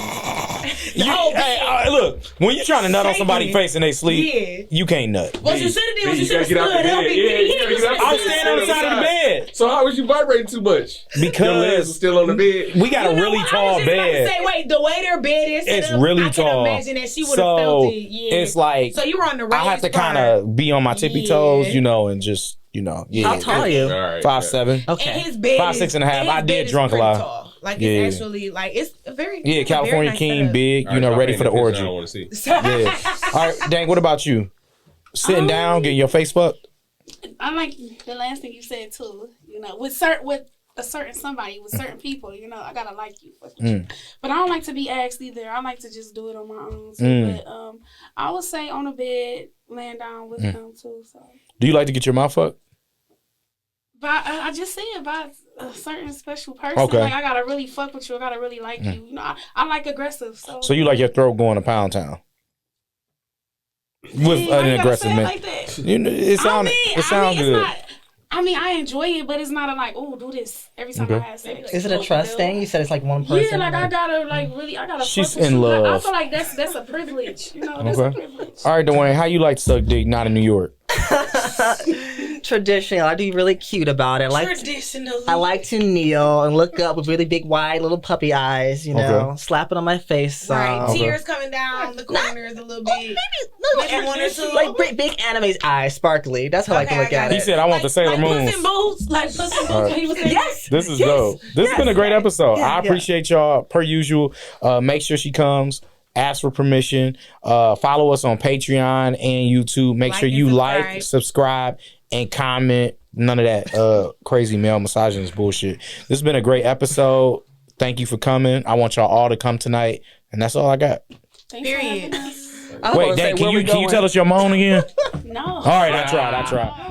Speaker 1: Hey, look, when you trying to nut on somebody's face and they sleep,
Speaker 2: Yeah.
Speaker 1: you can't nut.
Speaker 2: What you should have did was you
Speaker 3: You
Speaker 2: should have
Speaker 3: gotta get out the
Speaker 2: stood up.
Speaker 3: bed. Yeah, you gotta get out the
Speaker 1: I was
Speaker 3: bed.
Speaker 1: standing on the side of the bed
Speaker 3: So how was you vibrating too much? Your legs
Speaker 1: because
Speaker 3: were still on the bed.
Speaker 1: we got a really
Speaker 2: I
Speaker 1: tall
Speaker 2: was just about to
Speaker 1: bed.
Speaker 2: say, wait, the way their bed is set
Speaker 1: It's
Speaker 2: up,
Speaker 1: really
Speaker 2: I
Speaker 1: tall.
Speaker 2: can imagine that she would have
Speaker 1: So
Speaker 2: felt it. Yeah.
Speaker 1: it's like
Speaker 2: So you were on the
Speaker 1: I have to kind of be on my tippy toes, you know, and just yeah.
Speaker 5: How tall are you?
Speaker 3: All right.
Speaker 1: 5'7".
Speaker 2: And
Speaker 5: Okay.
Speaker 2: his bed
Speaker 1: 5'6"
Speaker 2: is-
Speaker 1: and a half.
Speaker 2: and his
Speaker 1: I did
Speaker 2: bed is
Speaker 1: drunk a
Speaker 2: pretty
Speaker 1: lot.
Speaker 2: tall. Like
Speaker 1: Yeah.
Speaker 2: it's actually like it's a very
Speaker 1: Yeah, California
Speaker 2: nice
Speaker 1: King,
Speaker 2: setup.
Speaker 1: big,
Speaker 3: All
Speaker 1: you
Speaker 3: right,
Speaker 1: know,
Speaker 3: y'all
Speaker 1: ready
Speaker 3: paint
Speaker 1: for the
Speaker 3: picture I
Speaker 1: orgy.
Speaker 3: want to see.
Speaker 1: Yeah. All right, Dank, what about you? Sitting down, getting your face fucked?
Speaker 6: I like the last thing you said too. You know, with a certain somebody, with certain people, you know, I gotta like you. Fuck with you. But I don't like to be asked either. I like to just do it on my own. Too. But I would say on a bed, laying down with them too. So.
Speaker 1: Do you like to get your mouth fucked?
Speaker 6: But I just said by a certain special person.
Speaker 1: Okay.
Speaker 6: Like I gotta really fuck with you. I gotta really like you. You know, I like aggressive.
Speaker 1: So you like your throat going to Pound Town? With
Speaker 6: Yeah,
Speaker 1: an
Speaker 6: you gotta
Speaker 1: aggressive
Speaker 6: say it
Speaker 1: man.
Speaker 6: like that.
Speaker 1: You know, it sound
Speaker 6: it's
Speaker 1: good.
Speaker 6: not. I mean, I enjoy it, but it's not a like, oh, do this every time I have sex.
Speaker 5: Is it a trust thing? You said it's like one person.
Speaker 6: Yeah, like I gotta like really, I gotta.
Speaker 1: She's
Speaker 6: fuck with
Speaker 1: in
Speaker 6: you. Like, I
Speaker 1: love.
Speaker 6: feel like that's a privilege. You know, that's a privilege.
Speaker 1: All right, Duane, how you like to suck dick not in New York?
Speaker 5: Traditional. I do really cute about it.
Speaker 2: Traditionally.
Speaker 5: I like to kneel and look up with really big, wide, little puppy eyes. You know,
Speaker 1: Okay.
Speaker 5: slap it on my face.
Speaker 2: Right, tears coming down the corners a little bit. Maybe one or two.
Speaker 5: Like big anime eyes, sparkly. That's how I like to
Speaker 2: Okay,
Speaker 5: look
Speaker 2: I got
Speaker 5: at
Speaker 1: He
Speaker 5: it.
Speaker 1: said, I want the Sailor Moon.
Speaker 2: Puss in Boots, like Puss in Boots.
Speaker 1: All right.
Speaker 2: He was saying,
Speaker 5: Yes.
Speaker 1: This is dope. This has been a great episode. I
Speaker 5: yeah.
Speaker 1: appreciate y'all per usual. Make sure she comes. Ask for permission. Follow us on Patreon and YouTube. Make
Speaker 2: Like
Speaker 1: sure
Speaker 2: and
Speaker 1: you
Speaker 2: subscribe.
Speaker 1: like, subscribe, and comment. None of that crazy male misogynist bullshit. This has been a great episode. Thank you for coming. I want y'all all to come tonight. And that's all I got.
Speaker 6: Thanks for
Speaker 2: Period.
Speaker 6: having us.
Speaker 5: I was
Speaker 1: Wait,
Speaker 5: gonna say,
Speaker 1: Dan,
Speaker 5: where we
Speaker 1: can you
Speaker 5: going?
Speaker 1: tell us your moan again?
Speaker 6: No.
Speaker 1: All right, I tried.